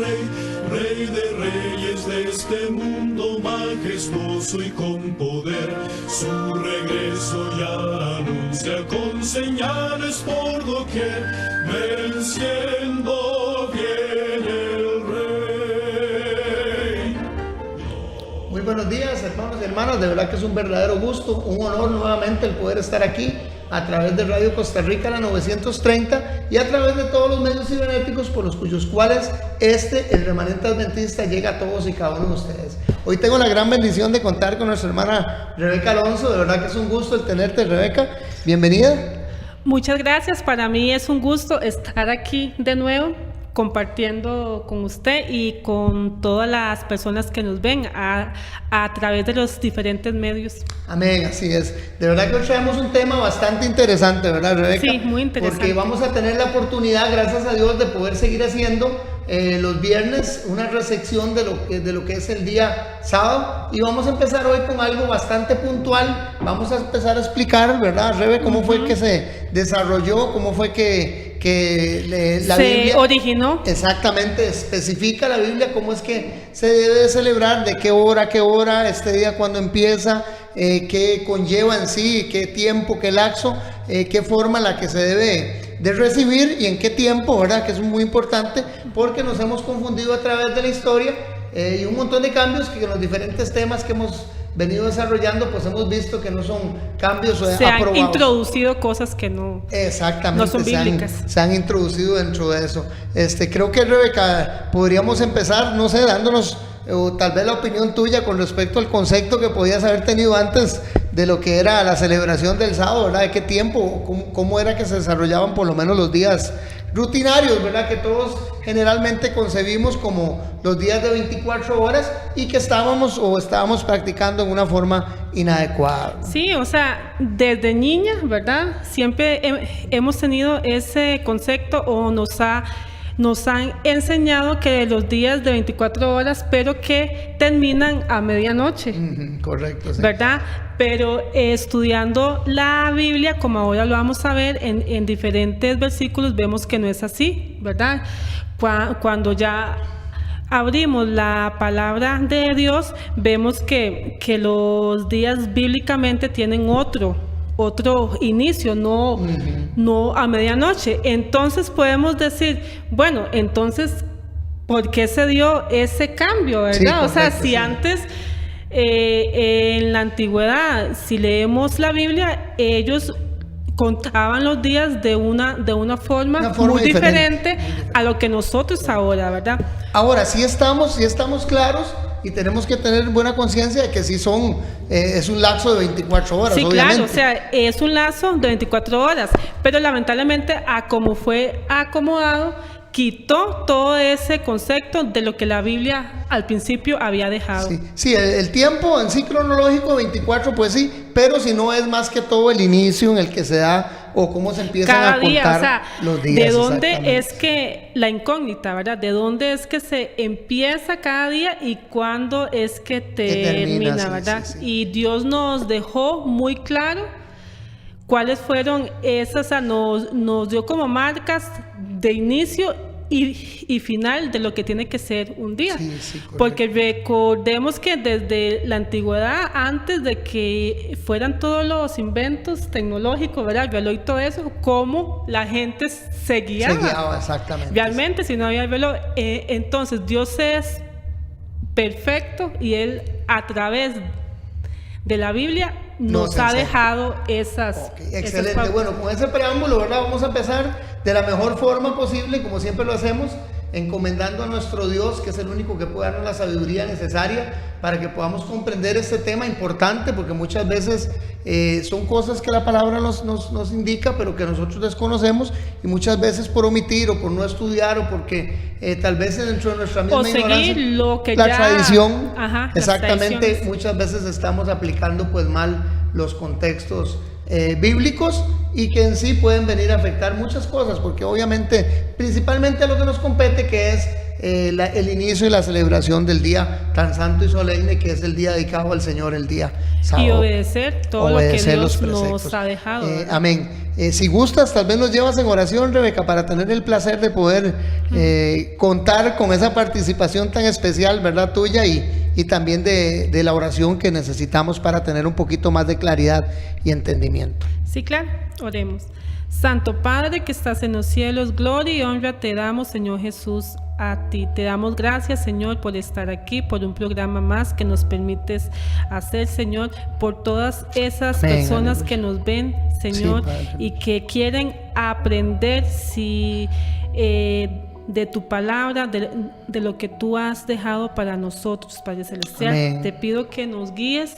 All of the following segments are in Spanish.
Rey, Rey de reyes de este mundo majestuoso y con poder. Su regreso ya anuncia con señales por doquier, venciendo viene el Rey. Muy buenos días, hermanos y hermanas. De verdad que es un verdadero gusto, un honor nuevamente el poder estar aquí a través de Radio Costa Rica, la 930, y a través de todos los medios cibernéticos por los cuyos cuales el remanente adventista, llega a todos y cada uno de ustedes. Hoy tengo la gran bendición de contar con nuestra hermana Rebeca Alonso. De verdad que es un gusto el tenerte, Rebeca. Bienvenida. Muchas gracias. Para mí es un gusto estar aquí de nuevo, compartiendo con usted y con todas las personas que nos ven a través de los diferentes medios. Amén, así es. De verdad que hoy traemos un tema bastante interesante, ¿verdad, Rebeca? Sí, muy interesante. Porque vamos a tener la oportunidad, gracias a Dios, de poder seguir haciendo los viernes una resección de lo que es el día sábado, y vamos a empezar hoy con algo bastante puntual. Vamos a empezar a explicar, ¿verdad, Rebe, cómo fue que se desarrolló, cómo fue que la Biblia originó. Exactamente, especifica la Biblia cómo es que se debe de celebrar, de qué hora, este día cuando empieza, qué conlleva en sí, qué tiempo, qué lapso, qué forma la que se debe de recibir y en qué tiempo, ¿verdad? Que es muy importante porque nos hemos confundido a través de la historia y un montón de cambios que en los diferentes temas que hemos venido desarrollando, pues hemos visto que no son cambios se aprobados. Han introducido cosas que no son bíblicas. Se han introducido dentro de eso. Creo que, Rebeca, podríamos empezar, no sé, dándonos o tal vez la opinión tuya con respecto al concepto que podías haber tenido antes de lo que era la celebración del sábado, ¿verdad? ¿De qué tiempo? ¿Cómo era que se desarrollaban por lo menos los días rutinarios, ¿verdad? Que todos generalmente concebimos como los días de 24 horas y que estábamos practicando en una forma inadecuada. Sí, o sea, desde niña, ¿verdad? Siempre hemos tenido ese concepto o nos han enseñado que los días de 24 horas, pero que terminan a medianoche. Correcto, sí. ¿Verdad? Pero estudiando la Biblia, como ahora lo vamos a ver en diferentes versículos, vemos que no es así, ¿verdad? Cuando ya abrimos la palabra de Dios, vemos que los días bíblicamente tienen otro inicio, no a medianoche. Entonces podemos decir, bueno, entonces, ¿por qué se dio ese cambio, verdad? Sí, correcto, o sea, si sí. Antes, en la antigüedad, si leemos la Biblia, ellos contaban los días de una forma muy diferente a lo que nosotros ahora, ¿verdad? Ahora, sí estamos claros y tenemos que tener buena conciencia de que sí es un lapso de 24 horas, sí, obviamente. Claro, o sea, es un lapso de 24 horas, pero lamentablemente, a como fue acomodado, quitó todo ese concepto de lo que la Biblia al principio había dejado. Sí, el tiempo en sí cronológico, 24, pues sí, pero si no es más que todo el inicio en el que se da o cómo se empiezan cada a contar día, o sea, los días. ¿De dónde es que la incógnita, verdad? ¿De dónde es que se empieza cada día y cuándo es que termina, verdad? Sí. Y Dios nos dejó muy claro cuáles fueron esas, o sea, nos dio como marcas de inicio y final de lo que tiene que ser un día. Sí, porque recordemos que desde la antigüedad, antes de que fueran todos los inventos tecnológicos, ¿verdad? El reloj y todo eso, cómo la gente se guiaba. Exactamente. Realmente, si no había el reloj. Entonces, Dios es perfecto y Él, a través de la Biblia, nos ha dejado esas. Okay, excelente. Bueno, con ese preámbulo, ¿verdad? Vamos a empezar de la mejor forma posible, como siempre lo hacemos, encomendando a nuestro Dios, que es el único que puede darnos la sabiduría necesaria para que podamos comprender este tema importante, porque muchas veces son cosas que la palabra nos indica, pero que nosotros desconocemos, y muchas veces por omitir o por no estudiar o porque tal vez dentro de nuestra misma ignorancia, lo que tradición, exactamente, muchas veces estamos aplicando pues mal los contextos bíblicos, y que en sí pueden venir a afectar muchas cosas, porque obviamente principalmente a lo que nos compete, que es el inicio y la celebración del día tan santo y solemne que es el día dedicado al Señor, el día sábado. Y obedecer todo Obedecer lo los que Dios preceptos. nos ha dejado. ¿Verdad? Amén. Si gustas, tal vez nos llevas en oración, Rebeca, para tener el placer de poder contar con esa participación tan especial, ¿verdad? Tuya y también de la oración que necesitamos para tener un poquito más de claridad y entendimiento. Sí, claro, oremos. Santo Padre que estás en los cielos, gloria y honra te damos, Señor Jesús, a ti. Te damos gracias, Señor, por estar aquí, por un programa más que nos permites hacer, Señor, por todas esas Amén, personas aleluya. que nos ven, Señor, Sí, Padre. y que quieren aprender de tu palabra, de lo que tú has dejado para nosotros, Padre Celestial. Amén. Te pido que nos guíes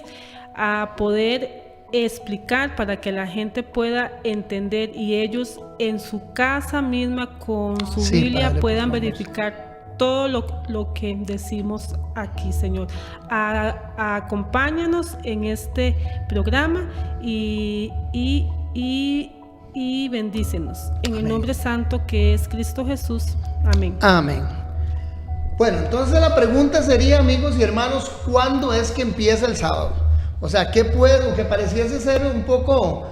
a poder explicar para que la gente pueda entender y ellos en su casa misma con su Sí, Biblia Padre, por puedan favor. verificar todo lo que decimos aquí, Señor. Acompáñanos en este programa y bendícenos. En el Amén. nombre santo que es Cristo Jesús. Amén. Amén. Bueno, entonces la pregunta sería, amigos y hermanos, ¿cuándo es que empieza el sábado? O sea, ¿qué puede, o que pareciese ser un poco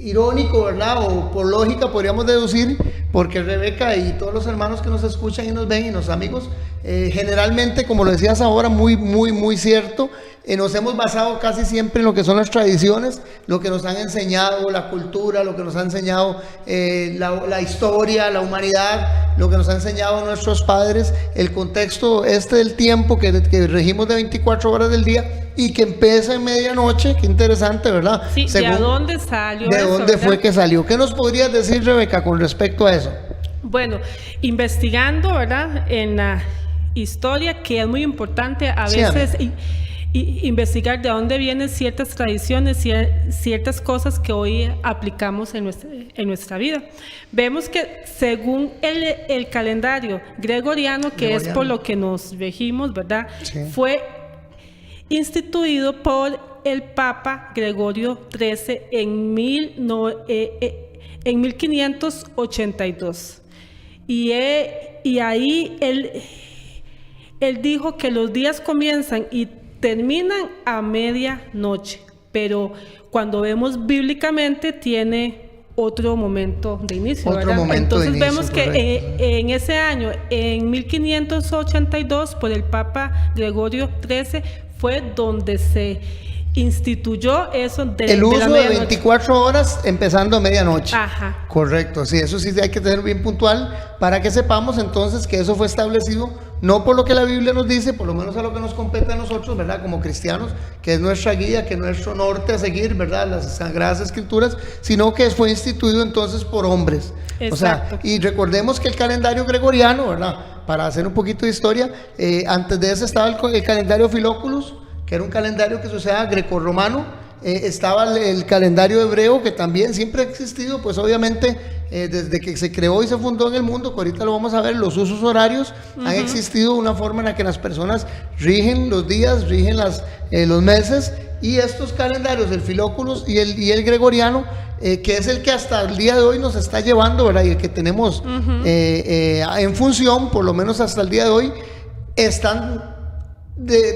irónico, ¿verdad? O por lógica podríamos deducir, porque Rebeca y todos los hermanos que nos escuchan y nos ven y los amigos, generalmente, como lo decías ahora, muy cierto, nos hemos basado casi siempre en lo que son las tradiciones, lo que nos han enseñado, la cultura, lo que nos ha enseñado la historia, la humanidad, lo que nos han enseñado nuestros padres, el contexto del tiempo que regimos de 24 horas del día y que empieza en medianoche. Qué interesante, ¿verdad? Sí, ¿de dónde salió ¿De eso, dónde verdad? fue que salió? ¿Qué nos podrías decir, Rebeca, con respecto a eso? Bueno, investigando, ¿verdad? En la historia, que es muy importante a Sí, veces investigar de dónde vienen ciertas tradiciones, ciertas cosas que hoy aplicamos en nuestra vida. Vemos que según el calendario gregoriano, que es por lo que nos regimos, ¿verdad? Sí. Fue instituido por el Papa Gregorio XIII en 1582. Y ahí él dijo que los días comienzan y terminan a medianoche, pero cuando vemos bíblicamente tiene otro momento de inicio, otro ¿verdad? Momento Entonces de inicio, vemos que en ese año, en 1582, por el Papa Gregorio XIII, fue donde se instituyó eso el uso de 24 horas empezando a medianoche. Ajá. Correcto, sí, eso sí hay que tener bien puntual para que sepamos entonces que eso fue establecido no por lo que la Biblia nos dice, por lo menos a lo que nos compete a nosotros, ¿verdad? Como cristianos, que es nuestra guía, que es nuestro norte a seguir, ¿verdad? Las Sagradas Escrituras, sino que fue instituido entonces por hombres. Exacto. O sea, y recordemos que el calendario gregoriano, ¿verdad? Para hacer un poquito de historia, antes de eso estaba el calendario Filóculus, que era un calendario que se usaba grecorromano. Estaba el calendario hebreo, que también siempre ha existido, pues obviamente desde que se creó y se fundó en el mundo, que ahorita lo vamos a ver, los usos horarios, han existido una forma en la que las personas rigen los días, rigen los meses, y estos calendarios, el Filóculus y el gregoriano, que es el que hasta el día de hoy nos está llevando, ¿verdad? Y el que tenemos en función, por lo menos hasta el día de hoy, están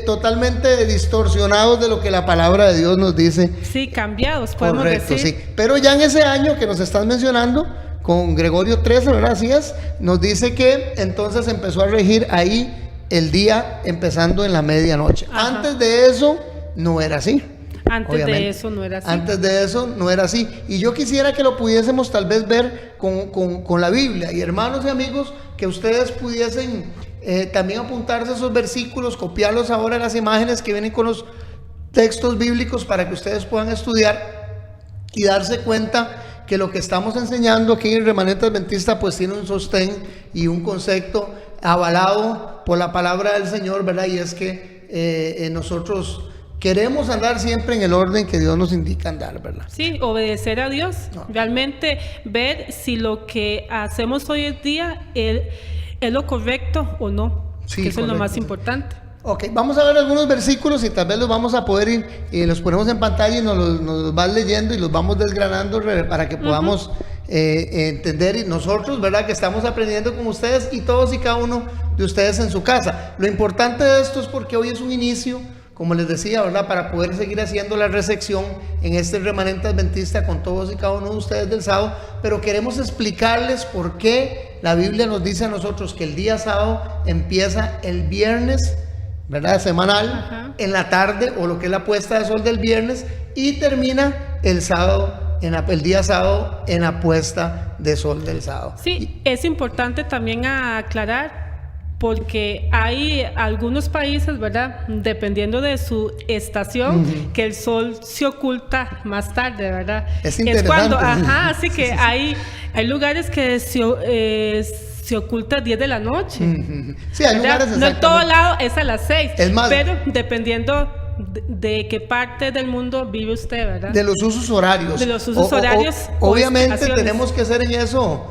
totalmente distorsionados de lo que la palabra de Dios nos dice. Sí, cambiados, podemos Correcto, decir. sí. Pero ya en ese año que nos estás mencionando, con Gregorio XIII, ¿verdad? Así es, nos dice que entonces empezó a regir ahí el día empezando en la medianoche. Ajá. Antes de eso no era así. Antes de eso no era así. Antes de eso no era así. Y yo quisiera que lo pudiésemos tal vez ver con la Biblia. Y hermanos y amigos, que ustedes pudiesen también apuntarse a esos versículos, copiarlos ahora en las imágenes que vienen con los textos bíblicos para que ustedes puedan estudiar y darse cuenta que lo que estamos enseñando aquí en Remanente Adventista pues tiene un sostén y un concepto avalado por la palabra del Señor, ¿verdad? Y es que nosotros queremos andar siempre en el orden que Dios nos indica andar, ¿verdad? Sí, obedecer a Dios. No. Realmente ver si lo que hacemos hoy en día es lo correcto o no. Sí, que eso correcto. Es lo más importante. Ok, vamos a ver algunos versículos y tal vez los vamos a poder ir y los ponemos en pantalla y nos los vas leyendo y los vamos desgranando para que podamos entender, y nosotros, ¿verdad?, que estamos aprendiendo con ustedes y todos y cada uno de ustedes en su casa. Lo importante de esto es porque hoy es un inicio, como les decía, ¿verdad?, para poder seguir haciendo la recepción en este remanente adventista con todos y cada uno de ustedes del sábado, pero queremos explicarles por qué la Biblia nos dice a nosotros que el día sábado empieza el viernes, ¿verdad?, semanal, en la tarde, o lo que es la puesta de sol del viernes, y termina el sábado, el día sábado, en la puesta de sol del sábado. Sí, es importante también aclarar, porque hay algunos países, ¿verdad?, dependiendo de su estación, que el sol se oculta más tarde, ¿verdad? Es interesante. Cuando, así que hay lugares que se oculta a 10 de la noche. Sí, hay lugares, no en todo lado es a las 6, es más, pero dependiendo de qué parte del mundo vive usted, ¿verdad? De los usos horarios. De los usos horarios. Obviamente tenemos que ser en eso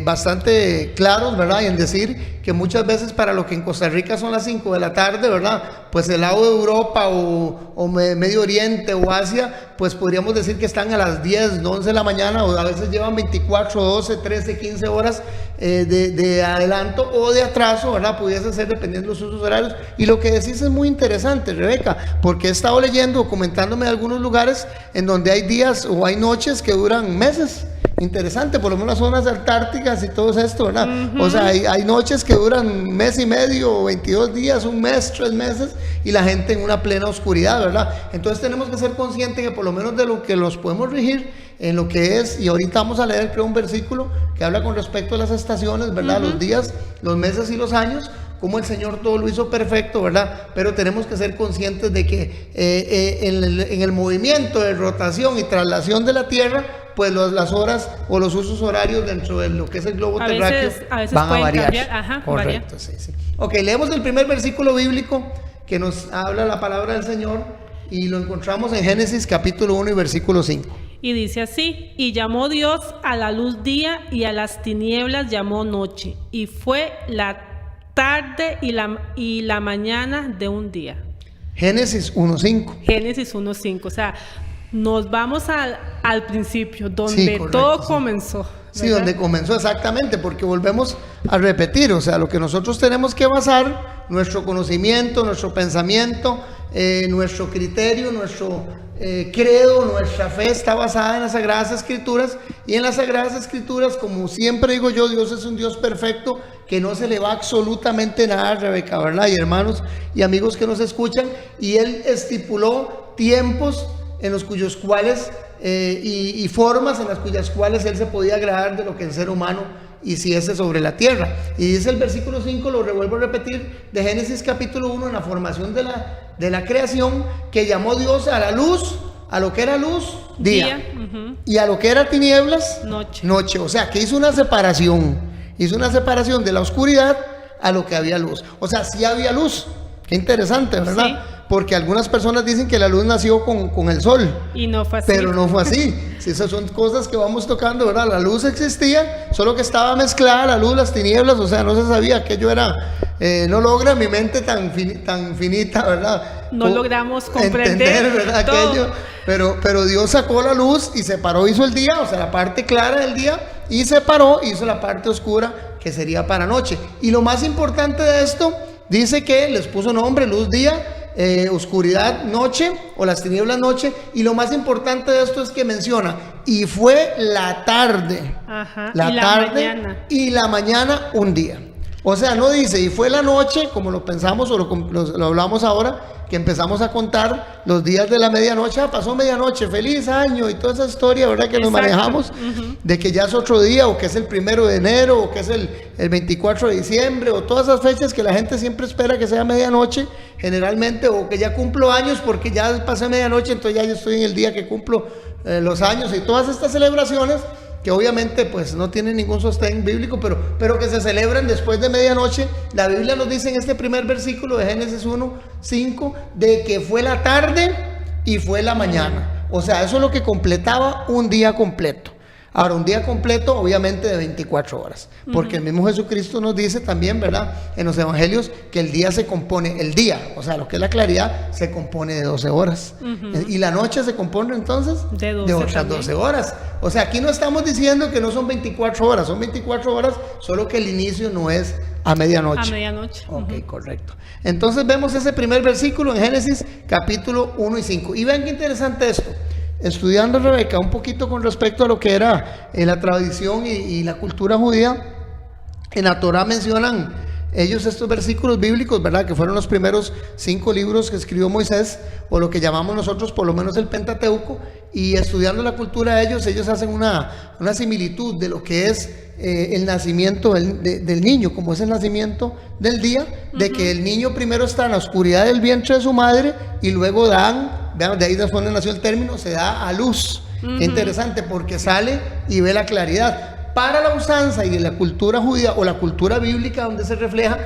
bastante claros, ¿verdad? Y en decir que muchas veces para lo que en Costa Rica son las 5 de la tarde, ¿verdad?, pues el lado de Europa o Medio Oriente o Asia, pues podríamos decir que están a las 10, 11 de la mañana, o a veces llevan 24, 12, 13, 15 horas de adelanto o de atraso, ¿verdad? Pudiese ser dependiendo de los usos horarios. Y lo que decís es muy interesante, Rebeca, porque he estado leyendo, documentándome de algunos lugares en donde hay días o hay noches que duran meses. Interesante, por lo menos las zonas antárticas y todo esto, ¿verdad? O sea, hay noches que duran mes y medio, 22 días, un mes, 3 meses, y la gente en una plena oscuridad, ¿verdad? Entonces tenemos que ser conscientes que por lo menos de lo que los podemos regir en lo que es, y ahorita vamos a leer, creo, un versículo que habla con respecto a las estaciones, ¿verdad? Los días, los meses y los años, como el Señor todo lo hizo perfecto, ¿verdad? Pero tenemos que ser conscientes de que en el movimiento de rotación y traslación de la Tierra, pues las horas o los usos horarios dentro de lo que es el globo terráqueo a veces van a variar. Correcto, sí. Ok, leemos el primer versículo bíblico que nos habla la palabra del Señor, y lo encontramos en Génesis capítulo 1 y versículo 5. Y dice así: y llamó Dios a la luz día, y a las tinieblas llamó noche, y fue la tarde y la mañana de un día. Génesis 1:5. Génesis 1:5, o sea, nos vamos al principio, donde sí, correcto, todo comenzó. ¿verdad? Sí, donde comenzó exactamente, porque volvemos a repetir, o sea, lo que nosotros tenemos que basar nuestro conocimiento, nuestro pensamiento, nuestro criterio, nuestro credo, nuestra fe está basada en las Sagradas Escrituras, y en las Sagradas Escrituras, como siempre digo yo, Dios es un Dios perfecto, que no se le va absolutamente nada, Rebeca, ¿verdad? Y hermanos y amigos que nos escuchan, y Él estipuló tiempos en los cuyos cuales y formas en las cuyas cuales Él se podía agradar de lo que el ser humano hiciese sobre la tierra. Y dice el versículo 5, lo revuelvo a repetir, de Génesis capítulo 1, en la formación de la creación, que llamó Dios a la luz, a lo que era luz, día. Y a lo que era tinieblas, noche. O sea, que hizo una separación de la oscuridad a lo que había luz. O sea, sí había luz. Qué interesante, ¿verdad? Sí. Porque algunas personas dicen que la luz nació con el sol. Y no fue así. Pero no fue así. Sí, esas son cosas que vamos tocando, ¿verdad? La luz existía, solo que estaba mezclada la luz, las tinieblas, o sea, no se sabía, aquello era... no logra mi mente tan finita, ¿verdad? No logramos comprender, entender, ¿verdad? Aquello, pero Dios sacó la luz y separó, hizo el día, o sea, la parte clara del día, y separó, hizo la parte oscura, que sería para noche. Y lo más importante de esto, dice que les puso nombre, luz, día, oscuridad, noche, o las tinieblas, noche. Y lo más importante de esto es que menciona, y fue la tarde. La tarde y la mañana un día. O sea, no dice, y fue la noche, como lo pensamos o lo hablamos ahora, que empezamos a contar los días de la medianoche. Pasó medianoche, feliz año, y toda esa historia, ¿verdad? Que nos manejamos, de que ya es otro día, o que es el 1 de enero, o que es el 24 de diciembre, o todas esas fechas que la gente siempre espera que sea medianoche, generalmente, o que ya cumplo años porque ya pasé medianoche, entonces ya yo estoy en el día que cumplo los años, y todas estas celebraciones que obviamente pues no tienen ningún sostén bíblico, pero que se celebran después de medianoche. La Biblia nos dice en este primer versículo de Génesis 1:5 de que fue la tarde y fue la mañana. O sea, eso es lo que completaba un día completo. Ahora, un día completo, obviamente, de 24 horas. Porque el mismo Jesucristo nos dice también, ¿verdad?, en los evangelios, que el día se compone, el día, o sea, lo que es la claridad, se compone de 12 horas. Y la noche se compone entonces De 12 otras también. 12 horas. O sea, aquí no estamos diciendo que no son 24 horas, son 24 horas, solo que el inicio no es a medianoche. A medianoche. Ok, correcto. Entonces vemos ese primer versículo en Génesis capítulo 1 y 5. Y vean qué interesante esto. Estudiando, Rebeca, un poquito con respecto a lo que era la tradición y la cultura judía, en la Torah mencionan ellos estos versículos bíblicos, ¿verdad?, que fueron los primeros 5 libros que escribió Moisés, o lo que llamamos nosotros por lo menos el Pentateuco, y estudiando la cultura de ellos hacen una similitud de lo que es el nacimiento del niño, como es el nacimiento del día, de que el niño primero está en la oscuridad del vientre de su madre y luego vean, de ahí de donde nació el término, se da a luz. Qué interesante, porque sale y ve la claridad. Para la usanza y la cultura judía o la cultura bíblica donde se refleja,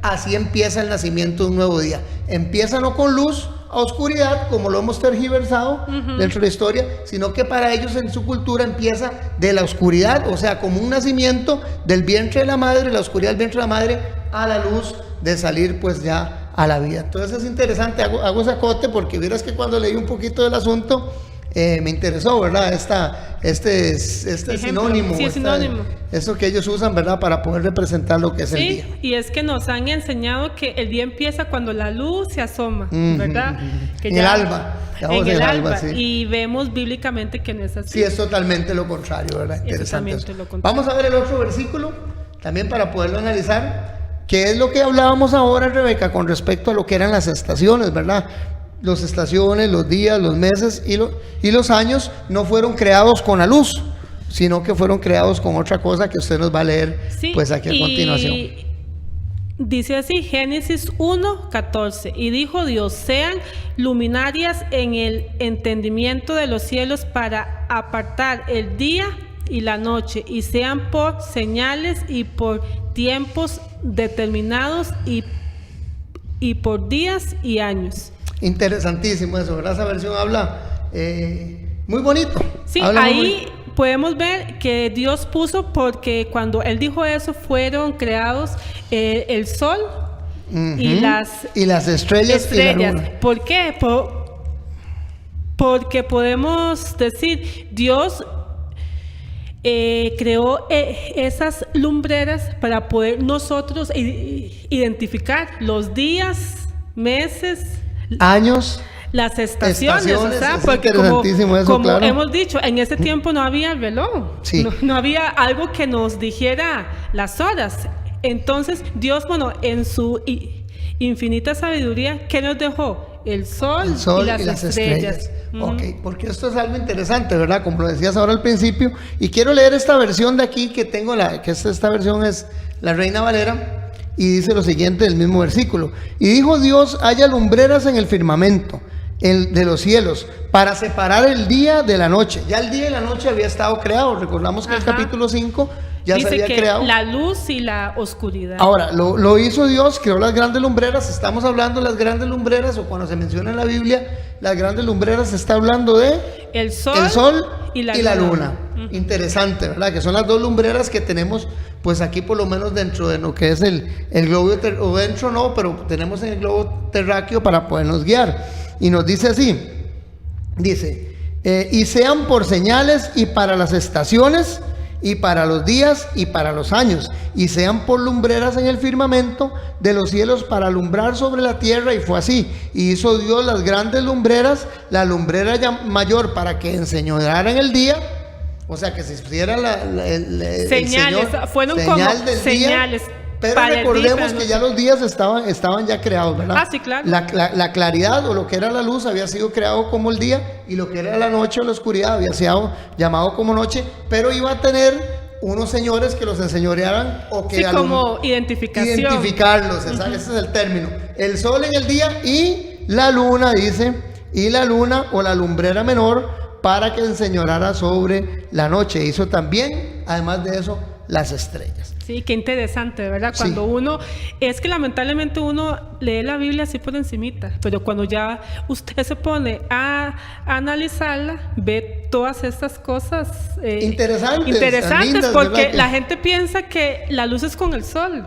así empieza el nacimiento de un nuevo día. Empieza no con luz a oscuridad, como lo hemos tergiversado dentro de la historia, sino que para ellos en su cultura empieza de la oscuridad, o sea, como un nacimiento del vientre de la madre, la oscuridad del vientre de la madre, a la luz de salir pues ya a la vida. Entonces es interesante, hago ese acote porque vieras que cuando leí un poquito del asunto, me interesó, ¿verdad? Este sinónimo, Sí, es sinónimo. eso que ellos usan, ¿verdad?, para poder representar lo que es el día. Y es que nos han enseñado que el día empieza cuando la luz se asoma, ¿verdad? Que En el alba. En el alba. Sí. Y vemos bíblicamente que no es así. Sí, es totalmente lo contrario, ¿verdad? Es Interesante totalmente eso. lo contrario. Vamos a ver el otro versículo, también para poderlo analizar, que es lo que hablábamos ahora, Rebeca, con respecto a lo que eran las estaciones, ¿verdad? Las estaciones, los días, los meses y los años no fueron creados con la luz, sino que fueron creados con otra cosa que usted nos va a leer pues aquí a continuación. Dice así, Génesis 1:14, y dijo Dios, sean luminarias en el entendimiento de los cielos para apartar el día y la noche, y sean por señales y por tiempos determinados y por días y años. Interesantísimo eso, ¿verdad? Esa versión habla muy bonito. Sí, habla muy ahí bonito. podemos ver que Dios puso, porque cuando Él dijo eso, fueron creados el sol y las estrellas y la luna. ¿Por qué? Porque podemos decir, Dios creó esas lumbreras para poder nosotros identificar los días, meses, años, las estaciones, o sea, es porque interesantísimo eso, como claro. hemos dicho, en ese tiempo no había el reloj, Sí. no había algo que nos dijera las horas. Entonces Dios, bueno, en su infinita sabiduría, ¿qué nos dejó? El sol y las estrellas. Ok, porque esto es algo interesante, ¿verdad? Como lo decías ahora al principio, y quiero leer esta versión de aquí que tengo, esta versión es la Reina Valera. Y dice lo siguiente del mismo versículo. Y dijo Dios, haya lumbreras en el firmamento de los cielos, para separar el día de la noche. Ya el día y la noche había estado creado. Recordamos que el capítulo 5 ya dice se había que creado. la luz y la oscuridad. Ahora, lo hizo Dios, creó las grandes lumbreras. Estamos hablando de las grandes lumbreras, o cuando se menciona en la Biblia, las grandes lumbreras, se está hablando de el sol y la luna. Interesante, ¿verdad? Que son las dos lumbreras que tenemos, pues aquí por lo menos dentro de lo que es el globo, o dentro no, pero tenemos en el globo terráqueo para podernos guiar. Y nos dice así, dice, y sean por señales y para las estaciones, y para los días y para los años, y sean por lumbreras en el firmamento de los cielos para alumbrar sobre la tierra. Y fue así. Y hizo Dios las grandes lumbreras, la lumbrera mayor para que enseñoreara en el día, o sea, que se hiciera señales, fueron como señales. Pero recordemos que ya los días estaban ya creados, ¿verdad? Ah, sí, claro. La claridad, o lo que era la luz, había sido creado como el día, y lo que era la noche o la oscuridad había sido llamado como noche, pero iba a tener unos señores que los enseñorearan, o que como identificarlos, ese es el término. El sol en el día y la luna, dice, y la luna o la lumbrera menor para que enseñorara sobre la noche. Hizo también, además de eso, las estrellas. Sí, qué interesante, ¿verdad? Sí. Cuando uno, es que lamentablemente uno lee la Biblia así por encimita, pero cuando ya usted se pone a analizarla, ve todas estas cosas Interesantes, lindas, porque ¿verdad? la gente piensa que la luz es con el sol,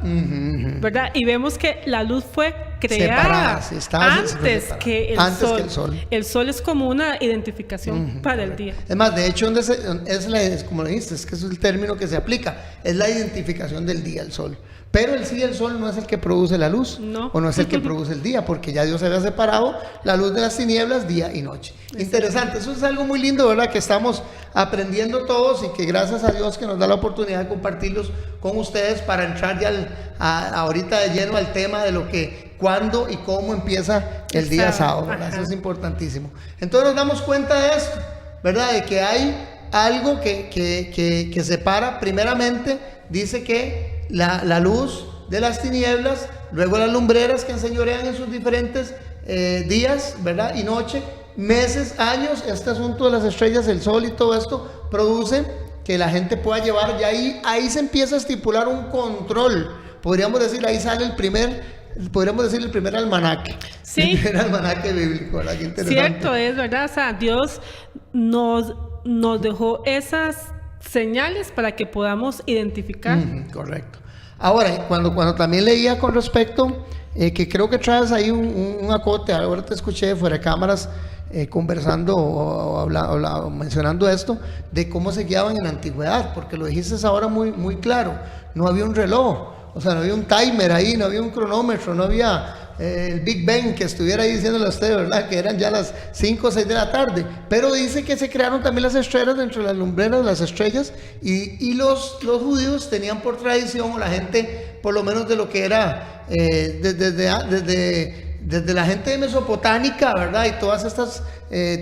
¿verdad? Y vemos que la luz fue creada Separada, sí, estaba antes separada. que el Antes sol. que el sol. El sol es como una identificación para el día. Es más, de hecho, es como lo dijiste, es que es el término que se aplica, es la identificación del día, el sol. Pero el sol no es el que produce la luz, No. o no es el que produce el día, porque ya Dios había separado la luz de las tinieblas, día y noche. Interesante, eso es algo muy lindo, ¿verdad? Que estamos aprendiendo todos y que gracias a Dios que nos da la oportunidad de compartirlos con ustedes para entrar ya ahorita de lleno al tema de lo que, cuándo y cómo empieza el día sábado, ¿verdad? Eso es importantísimo. Entonces nos damos cuenta de esto, ¿verdad? De que hay algo que separa. Primeramente, dice que la luz de las tinieblas, luego las lumbreras que enseñorean en sus diferentes días, ¿verdad? Y noche, meses, años. Este asunto de las estrellas, el sol y todo esto produce que la gente pueda llevar, y ahí se empieza a estipular un control. Podríamos decir, ahí sale el primer almanaque. Sí. El primer almanaque bíblico, ¿verdad? Qué interesante. Cierto es, ¿verdad? O sea, Dios nos dejó esas señales para que podamos identificar. Correcto. Ahora, cuando también leía con respecto, que creo que traes ahí un acote, ahora te escuché fuera de cámaras conversando o mencionando esto, de cómo se guiaban en la antigüedad, porque lo dijiste ahora muy, muy claro, no había un reloj, o sea, no había un timer ahí, no había un cronómetro, no había el Big Bang que estuviera ahí diciéndole a usted, ¿verdad? Que eran ya las 5 o 6 de la tarde. Pero dice que se crearon también las estrellas dentro de las lumbreras de las estrellas, y los judíos tenían por tradición, o la gente, por lo menos de lo que era desde la gente mesopotámica, ¿verdad? Y todas estas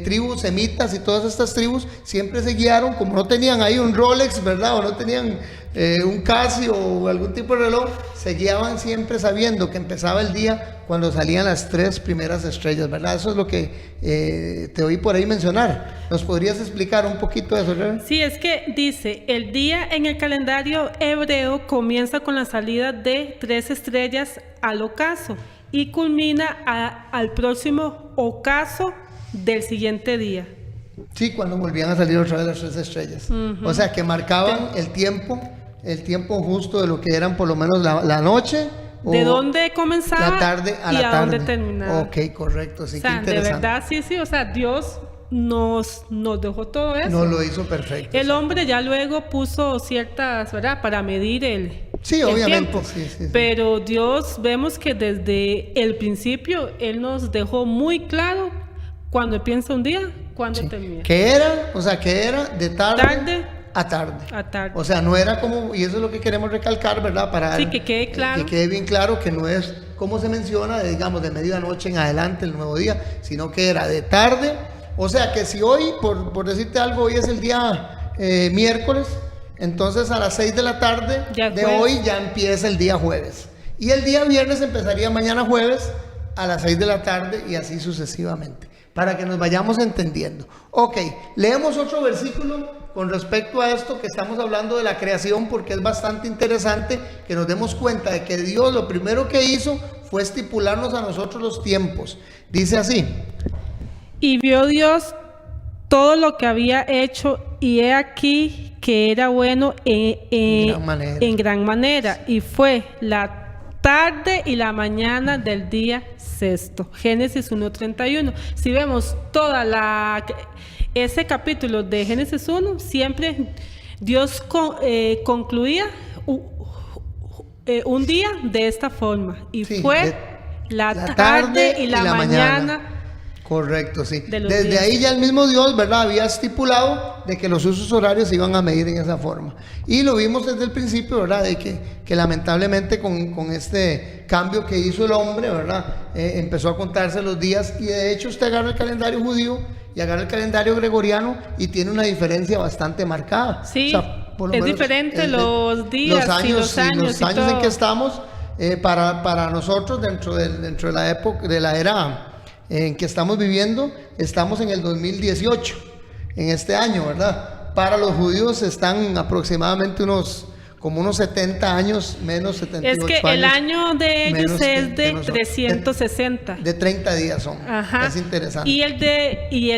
tribus semitas y todas estas tribus siempre se guiaron, como no tenían ahí un Rolex, ¿verdad? O no tenían un Casio o algún tipo de reloj, se guiaban siempre sabiendo que empezaba el día cuando salían las 3 primeras estrellas, ¿verdad? Eso es lo que te oí por ahí mencionar. ¿Nos podrías explicar un poquito de eso, Rebe? Sí, es que dice, el día en el calendario hebreo comienza con la salida de 3 estrellas al ocaso y culmina al próximo ocaso del siguiente día. Sí, cuando volvían a salir otra vez las 3 estrellas. O sea, que marcaban el tiempo justo de lo que eran por lo menos la noche. ¿De dónde comenzaba? La tarde a la y tarde. a dónde terminaba. Ok, correcto, sí, o sea, qué interesante. de verdad, sí, o sea, Dios nos dejó todo eso. No lo hizo perfecto. El hombre ya luego puso ciertas, ¿verdad? Para medir el obviamente, tiempo. sí. Pero Dios, vemos que desde el principio, Él nos dejó muy claro cuando empieza un día, cuando termina. Que era de tarde a tarde. O sea, no era como, y eso es lo que queremos recalcar, ¿verdad? Para que quede claro. Que quede bien claro que no es como se menciona, digamos, de medianoche en adelante, el nuevo día, sino que era de tarde. O sea, que si hoy, por decirte algo, hoy es el día miércoles, entonces a las 6 de la tarde de hoy ya empieza el día jueves. Y el día viernes empezaría mañana jueves a las 6 de la tarde y así sucesivamente, para que nos vayamos entendiendo. Ok, leemos otro versículo con respecto a esto que estamos hablando de la creación, porque es bastante interesante que nos demos cuenta de que Dios lo primero que hizo fue estipularnos a nosotros los tiempos. Dice así: y vio Dios todo lo que había hecho, y he aquí que era bueno en gran manera, y fue la tarde y la mañana del día sexto. Génesis 1:31. Si vemos ese capítulo de Génesis 1, siempre Dios concluía un día de esta forma, y fue la tarde y la mañana. Correcto, sí. Desde ahí ya el mismo Dios, ¿verdad?, había estipulado de que los usos horarios se iban a medir en esa forma. Y lo vimos desde el principio, ¿verdad?, de que lamentablemente con este cambio que hizo el hombre, ¿verdad?, empezó a contarse los días. Y de hecho usted agarra el calendario judío y agarra el calendario gregoriano y tiene una diferencia bastante marcada. Sí, o sea, por lo es menos diferente los días y los años en que estamos. Para nosotros dentro de la época, de la era en que estamos viviendo, estamos en el 2018, en este año, ¿verdad? Para los judíos están aproximadamente unos como unos 70 años, menos 78 Es que años. el año de ellos menos que es de nosotros. 360. De 30 días son. Ajá. Es interesante. Y el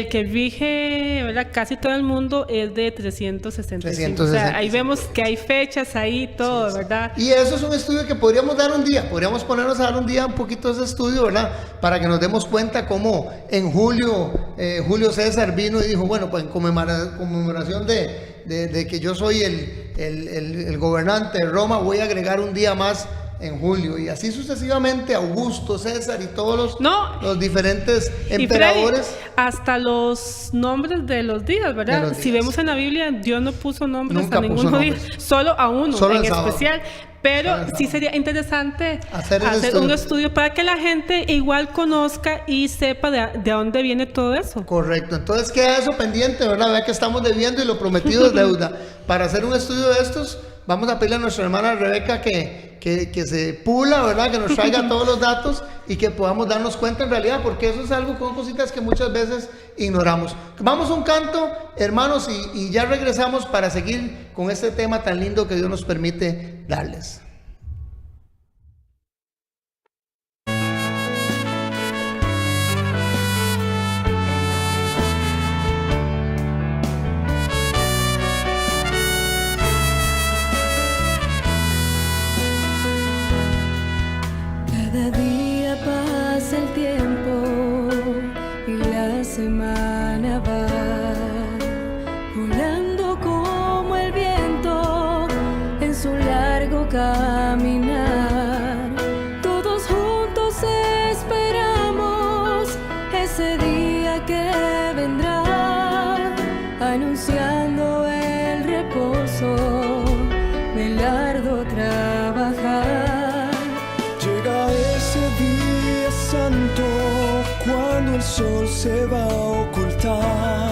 que rige, ¿verdad? Casi todo el mundo es de 365. O sea, ahí vemos que hay fechas ahí, todo, ¿verdad? Y eso es un estudio que podríamos dar un día, podríamos ponernos a dar un día un poquito de ese estudio, ¿verdad? Para que nos demos cuenta cómo en julio Julio César vino y dijo, bueno, pues en conmemoración de que yo soy el gobernante de Roma, voy a agregar un día más en julio, y así sucesivamente Augusto, César y todos los diferentes emperadores. Y Freddy, hasta los nombres de los días, ¿verdad? Si vemos en la Biblia, Dios no puso nombres a ninguno día, solo a uno en especial. Pero sí sería interesante hacer un estudio para que la gente igual conozca y sepa de dónde viene todo eso. Correcto, entonces queda eso pendiente, ¿verdad? Vea que estamos debiendo y lo prometido es deuda. Para hacer un estudio de estos, vamos a pedirle a nuestra hermana Rebeca que se pula, ¿verdad? Que nos traiga todos los datos y que podamos darnos cuenta en realidad, porque eso es algo con cositas que muchas veces ignoramos. Vamos a un canto, hermanos, y ya regresamos para seguir con este tema tan lindo que Dios nos permite darles. Cada día pasa el tiempo y la semana va volando como el viento en su largo caminar. Todos juntos esperamos ese día que vendrá, anunciando el reposo del arduo trabajar. Llega ese día santo cuando el sol se va a ocultar,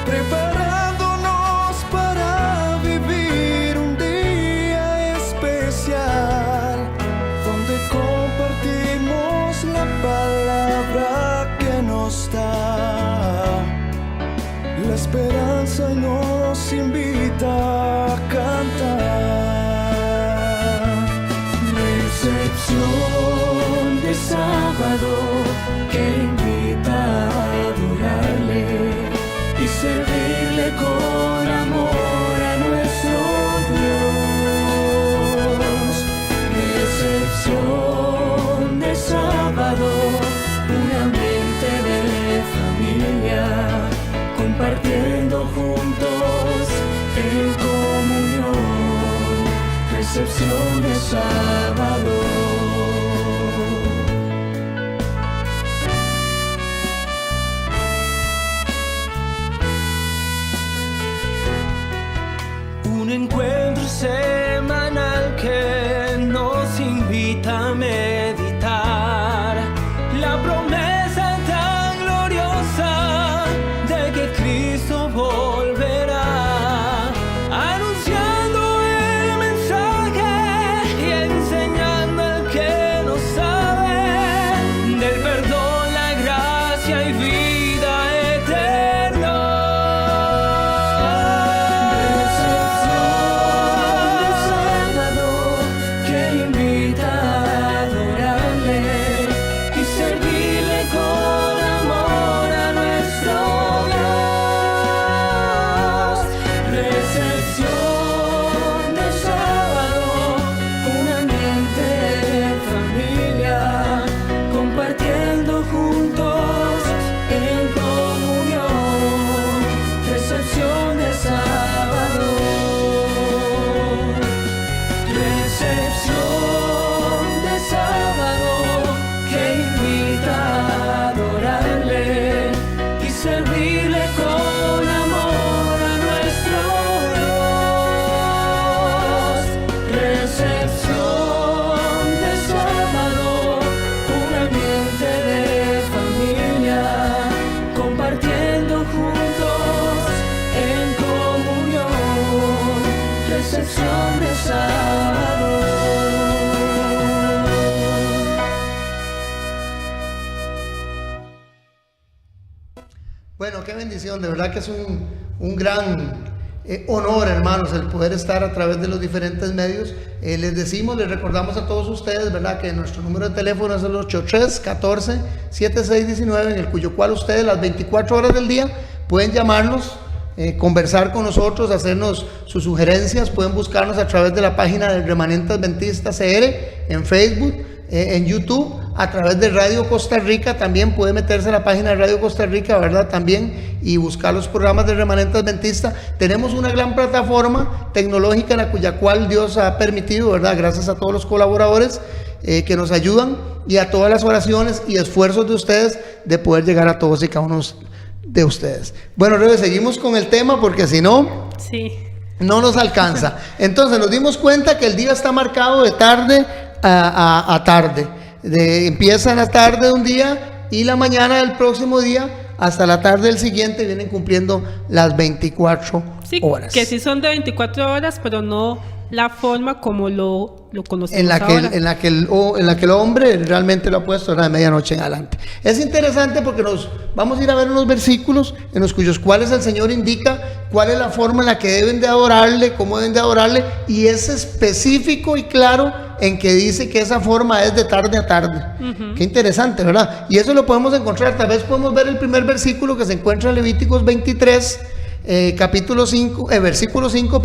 preparándonos para vivir un día especial, donde compartimos la palabra que nos da la esperanza y nos invita a cantar. Recepción de sábado que invita a adorarle y servirle con amor a nuestro Dios. Recepción de sábado, un ambiente de familia, compartiendo juntos en comunión. Recepción de sábado. Un encuentro semanal que nos invita a meditar la promesa tan gloriosa de que Cristo volverá, anunciando el mensaje y enseñando al que no sabe del perdón, la gracia y vida eterna. Recepción de sábado. Bueno, qué bendición, de verdad que es un gran honor, hermanos, el poder estar a través de los diferentes medios. Les recordamos a todos ustedes, ¿verdad?, que nuestro número de teléfono es el 83-14-7619, en el cuyo cual ustedes las 24 horas del día pueden llamarnos, conversar con nosotros, hacernos sus sugerencias. Pueden buscarnos a través de la página del Remanente Adventista CR en Facebook, en YouTube, a través de Radio Costa Rica. También puede meterse a la página de Radio Costa Rica, ¿verdad?, también, y buscar los programas del Remanente Adventista. Tenemos una gran plataforma tecnológica en la cual Dios ha permitido, ¿verdad?, gracias a todos los colaboradores que nos ayudan, y a todas las oraciones y esfuerzos de ustedes, de poder llegar a todos y cada uno de ustedes. Bueno, Rebe, seguimos con el tema, porque si no, Sí. no nos alcanza. Entonces nos dimos cuenta que el día está marcado de tarde a tarde. Empieza en la tarde de un día y la mañana del próximo día hasta la tarde del siguiente vienen cumpliendo las 24 Sí, horas. que sí son de 24 horas, pero no la forma como lo conocemos En la que ahora. el hombre realmente lo ha puesto de medianoche en adelante. Es interesante porque nos vamos a ir a ver unos versículos en los cuyos cuales el Señor indica cuál es la forma en la que deben de adorarle, cómo deben de adorarle, y es específico y claro en que dice que esa forma es de tarde a tarde. Qué interesante, ¿verdad? Y eso lo podemos encontrar, tal vez podemos ver el primer versículo que se encuentra en Levíticos 23, versículo 5,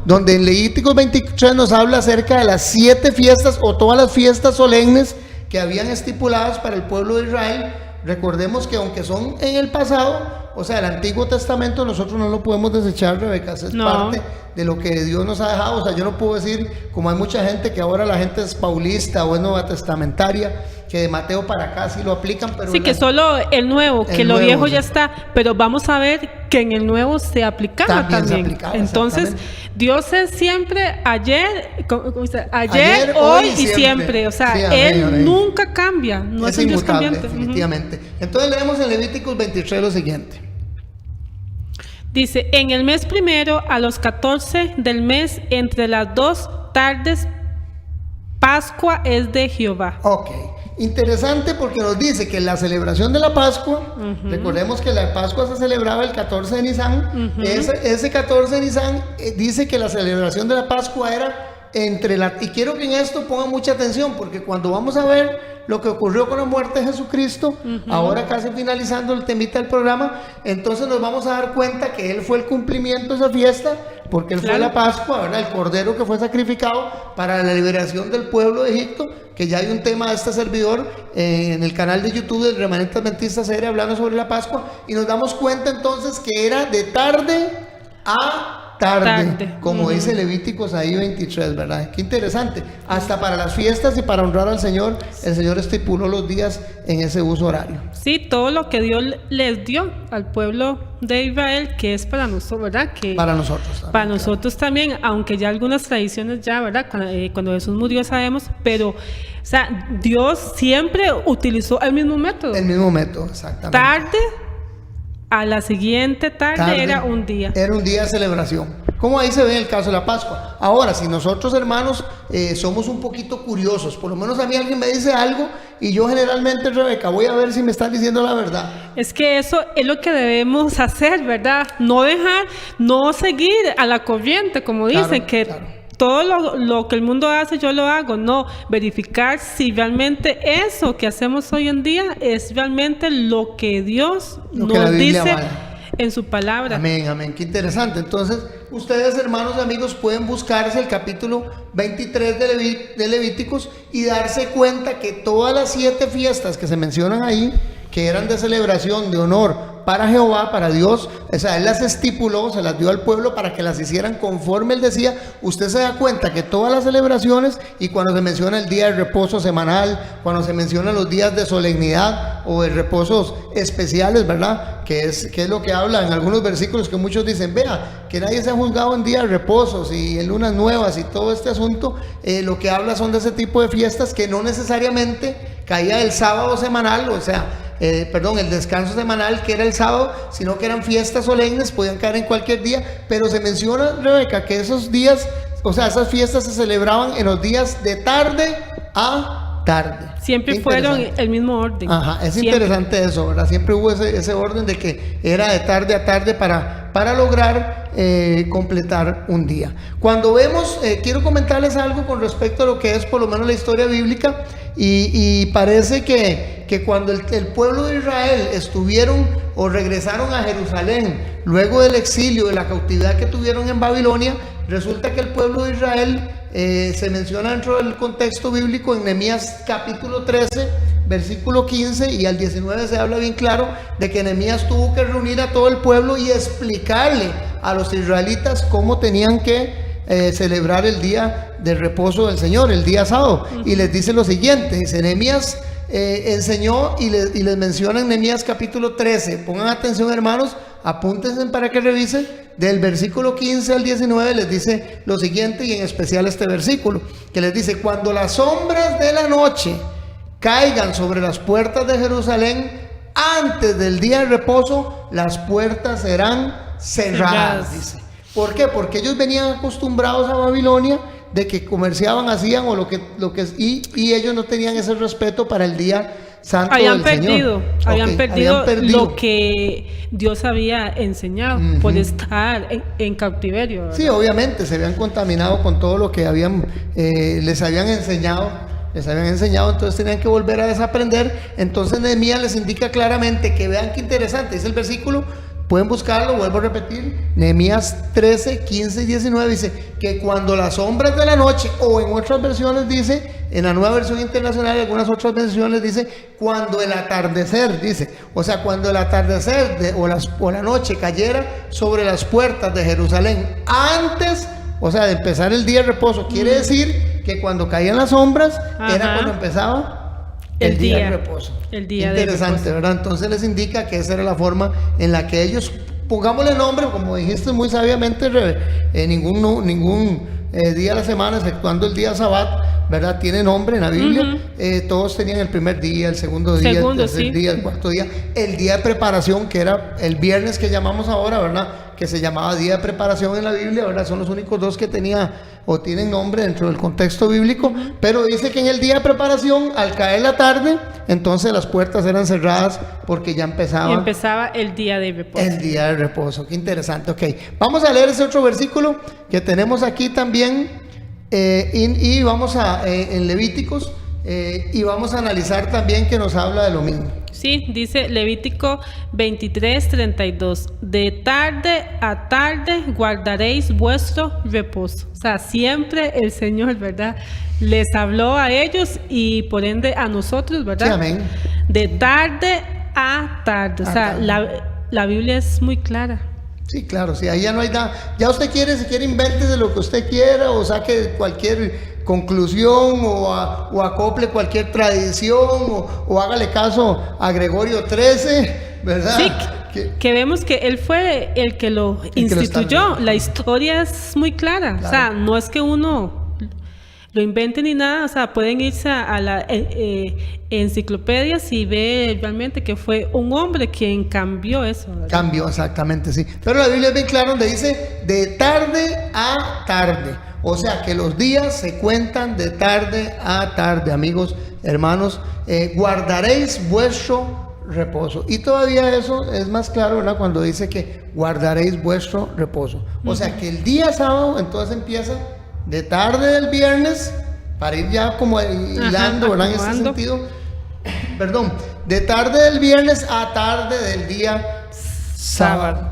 donde en Levíticos 23 nos habla acerca de las 7 fiestas o todas las fiestas solemnes que habían estipuladas para el pueblo de Israel. Recordemos que aunque son en el pasado, o sea, el Antiguo Testamento, nosotros no lo podemos desechar, Rebeca, es parte de lo que Dios nos ha dejado. O sea, yo no puedo decir, como hay mucha gente que ahora la gente es paulista o es nueva testamentaria, que de Mateo para acá sí lo aplican, pero Sí, que solo el nuevo, que lo nuevo, viejo sí. ya está, pero vamos a ver que en el nuevo se aplicaba También se también. aplicaba, Entonces, exactamente. Dios es siempre ayer, hoy y siempre. O sea, Sí, amén, Él amén. nunca cambia, no es un Dios inmutable, cambiante. definitivamente. Entonces leemos en Levíticos 23 lo siguiente. Dice, en el mes primero, a los 14 del mes, entre las 2 tardes, Pascua es de Jehová. Ok, interesante porque nos dice que la celebración de la Pascua, recordemos que la Pascua se celebraba el 14 de Nisan, ese 14 de Nisan dice que la celebración de la Pascua era y quiero que en esto pongan mucha atención, porque cuando vamos a ver lo que ocurrió con la muerte de Jesucristo, ahora casi finalizando el temita del programa, entonces nos vamos a dar cuenta que Él fue el cumplimiento de esa fiesta, porque Él fue la Pascua, ¿verdad? El cordero que fue sacrificado para la liberación del pueblo de Egipto, que ya hay un tema de este servidor en el canal de YouTube del Remanente Adventista CR hablando sobre la Pascua, y nos damos cuenta entonces que era de tarde a tarde, como dice Levíticos ahí 23, ¿verdad? Qué interesante. Hasta para las fiestas y para honrar al Señor, el Señor estipuló los días en ese uso horario. Sí, todo lo que Dios les dio al pueblo de Israel, que es para nosotros, ¿verdad? Que para nosotros también. Para nosotros también, aunque ya algunas tradiciones ya, ¿verdad? Cuando Jesús murió sabemos, pero, o sea, Dios siempre utilizó el mismo método. El mismo método, exactamente. Tarde, a la siguiente tarde era un día. Era un día de celebración. Como ahí se ve el caso de la Pascua. Ahora, si nosotros, hermanos, somos un poquito curiosos, por lo menos a mí alguien me dice algo y yo generalmente, Rebeca, voy a ver si me están diciendo la verdad. Es que eso es lo que debemos hacer, ¿verdad? No seguir a la corriente, como dicen, todo lo que el mundo hace, yo lo hago. No, verificar si realmente eso que hacemos hoy en día es realmente lo que Dios nos dice en su palabra. Amén, amén. Qué interesante. Entonces, ustedes, hermanos y amigos, pueden buscarse el capítulo 23 de Levíticos y darse cuenta que todas las 7 fiestas que se mencionan ahí, que eran de celebración, de honor para Jehová, para Dios, o sea, Él las estipuló, se las dio al pueblo para que las hicieran conforme Él decía. Usted se da cuenta que todas las celebraciones, y cuando se menciona el día de reposo semanal, cuando se mencionan los días de solemnidad o de reposos especiales, ¿verdad? Que es lo que habla en algunos versículos, que muchos dicen, vea, que nadie se ha juzgado en días de reposos y en lunas nuevas y todo este asunto, lo que habla son de ese tipo de fiestas que no necesariamente caía el sábado semanal, o sea, el descanso semanal que era el sábado, sino que eran fiestas solemnes, podían caer en cualquier día, pero se menciona, Rebeca, que esos días, o sea, esas fiestas se celebraban en los días de tarde a tarde. Siempre Qué fueron interesante. el mismo orden. Ajá, es Siempre. interesante eso, ¿verdad? Siempre hubo ese orden de que era de tarde a tarde para lograr completar un día. Cuando vemos, quiero comentarles algo con respecto a lo que es por lo menos la historia bíblica, y parece que cuando el pueblo de Israel estuvieron o regresaron a Jerusalén luego del exilio, de la cautividad que tuvieron en Babilonia, resulta que el pueblo de Israel se menciona dentro del contexto bíblico en Nehemías capítulo 13, versículo 15 y al 19 se habla bien claro de que Nehemías tuvo que reunir a todo el pueblo y explicarle a los israelitas cómo tenían que celebrar el día de reposo del Señor, el día sábado. Y les dice lo siguiente, dice Nehemías enseñó y les menciona en Nehemías capítulo 13, pongan atención hermanos, apúntense para que revisen, del versículo 15 al 19 les dice lo siguiente, y en especial este versículo, que les dice: cuando las sombras de la noche caigan sobre las puertas de Jerusalén, antes del día de reposo, las puertas serán cerradas, dice. ¿Por qué? Porque ellos venían acostumbrados a Babilonia, de que comerciaban, hacían o y ellos no tenían ese respeto para el día santo Habían del Señor. habían perdido perdido lo que Dios había enseñado por estar en cautiverio, ¿verdad? Sí, obviamente se habían contaminado con todo lo que les habían enseñado, entonces tenían que volver a desaprender. Entonces Nehemías les indica claramente que vean qué interesante, dice el versículo, pueden buscarlo, vuelvo a repetir, Nehemías 13, 15 y 19 dice que cuando las sombras de la noche, o en otras versiones dice, en la Nueva Versión Internacional y algunas otras versiones dice cuando el atardecer, dice, o sea, cuando el atardecer o la noche cayera sobre las puertas de Jerusalén antes, o sea, de empezar el día de reposo, quiere decir que cuando caían las sombras era cuando empezaba el día de reposo. El día interesante, de reposo. ¿verdad? Entonces les indica que esa era la forma en la que ellos, pongámosle nombre, como dijiste muy sabiamente, ningún día de la semana, exceptuando el día Sabbat, ¿verdad? Tiene nombre en la Biblia. Todos tenían el primer día, el segundo día, el tercer día, el cuarto día, el día de preparación, que era el viernes que llamamos ahora, ¿verdad? Que se llamaba día de preparación en la Biblia, ¿verdad? Son los únicos dos que tenía o tienen nombre dentro del contexto bíblico, pero dice que en el día de preparación, al caer la tarde, entonces las puertas eran cerradas porque ya empezaba. Y empezaba el día de reposo. El día de reposo, qué interesante. Ok, vamos a leer ese otro versículo que tenemos aquí también, y vamos en Levíticos, y vamos a analizar también que nos habla de lo mismo. Sí, dice Levítico 23:32, de tarde a tarde guardaréis vuestro reposo. O sea, siempre el Señor, ¿verdad?, les habló a ellos y por ende a nosotros, ¿verdad? Sí, amén. De tarde a tarde. O sea, la Biblia es muy clara. Sí, claro, sí, ahí ya no hay nada. Ya usted si quiere, invéntese lo que usted quiera o saque cualquier conclusión o acople cualquier tradición o hágale caso a Gregorio XIII, ¿verdad? Sí, que vemos que él fue el que lo instituyó. La historia es muy clara. Claro. O sea, no es que uno lo invente ni nada. O sea, pueden irse a la enciclopedias y ver realmente que fue un hombre quien cambió eso, ¿verdad? Cambió, exactamente, sí. Pero la Biblia es bien clara donde dice de tarde a tarde. O sea que los días se cuentan de tarde a tarde, amigos, hermanos. Guardaréis vuestro reposo. Y todavía eso es más claro, ¿verdad? Cuando dice que guardaréis vuestro reposo. O sea que el día sábado entonces empieza de tarde del viernes, para ir ya como hilando, ¿verdad? En ese sentido. Perdón, de tarde del viernes a tarde del día sábado.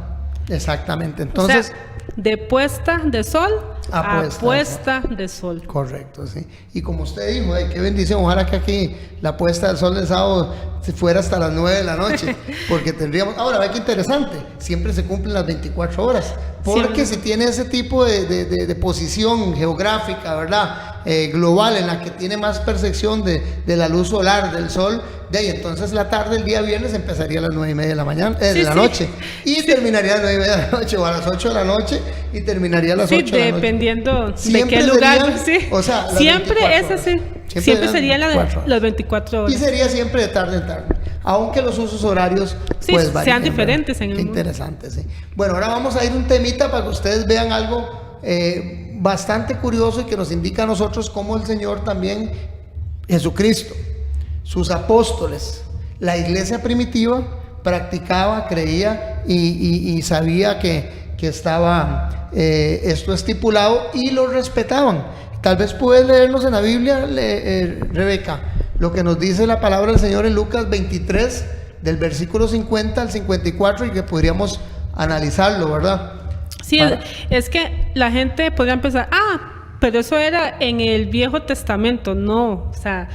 Exactamente. Entonces, o sea, de puesta de sol a puesta de sol. Correcto, sí. Y como usted dijo, qué bendición, ojalá que aquí la puesta del sol del sábado se fuera hasta las 9 de la noche, porque tendríamos, ahora ve qué interesante, siempre se cumplen las 24 horas, porque si tiene ese tipo de posición geográfica, ¿verdad? Global, en la que tiene más percepción de la luz solar, del sol, de ahí entonces la tarde, el día viernes, empezaría a las 9:30 de la mañana, de la noche, y terminaría a las 9:30 de la noche, o a las 8 de la noche, y terminaría a las 8 de la noche. Dependiendo Siempre de qué lugar, serían, o sea, siempre es así. Siempre sería las 24 horas. Y sería siempre de tarde en tarde. Aunque los usos horarios pues varían, sean diferentes en el mundo. Interesante, sí. Bueno, ahora vamos a ir un temita para que ustedes vean algo bastante curioso y que nos indica a nosotros cómo el Señor también Jesucristo, sus apóstoles, la iglesia primitiva practicaba, creía y sabía que estaba esto estipulado y lo respetaban. Tal vez puedes leernos en la Biblia, Rebeca, lo que nos dice la palabra del Señor en Lucas 23, del versículo 50 al 54, y que podríamos analizarlo, ¿verdad? Sí, es que la gente podría empezar, pero eso era en el Viejo Testamento. No, o sea,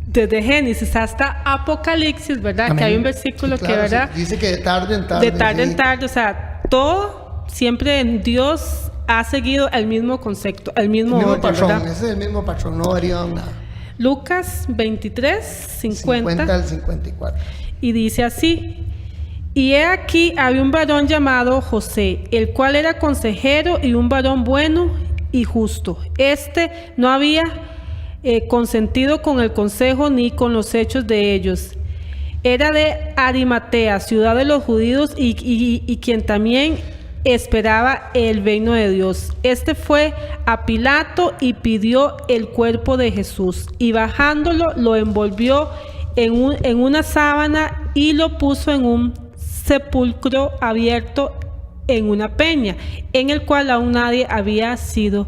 desde Génesis hasta Apocalipsis, ¿verdad? Amén. Que hay un versículo, sí, claro, que, ¿verdad? Sí, dice que de tarde en tarde. De tarde en tarde, o sea, todo siempre en Dios ha seguido el mismo concepto, el mismo orden, patrón, ¿verdad? Ese es el mismo patrón, no varía nada. Lucas 23, 50 al 54. Y dice así: y he aquí había un varón llamado José, el cual era consejero y un varón bueno y justo. Este no había consentido con el consejo ni con los hechos de ellos. Era de Arimatea, ciudad de los judíos, y quien también esperaba el reino de Dios. Este fue a Pilato y pidió el cuerpo de Jesús, y bajándolo lo envolvió en una sábana y lo puso en un sepulcro abierto en una peña, en el cual aún nadie había sido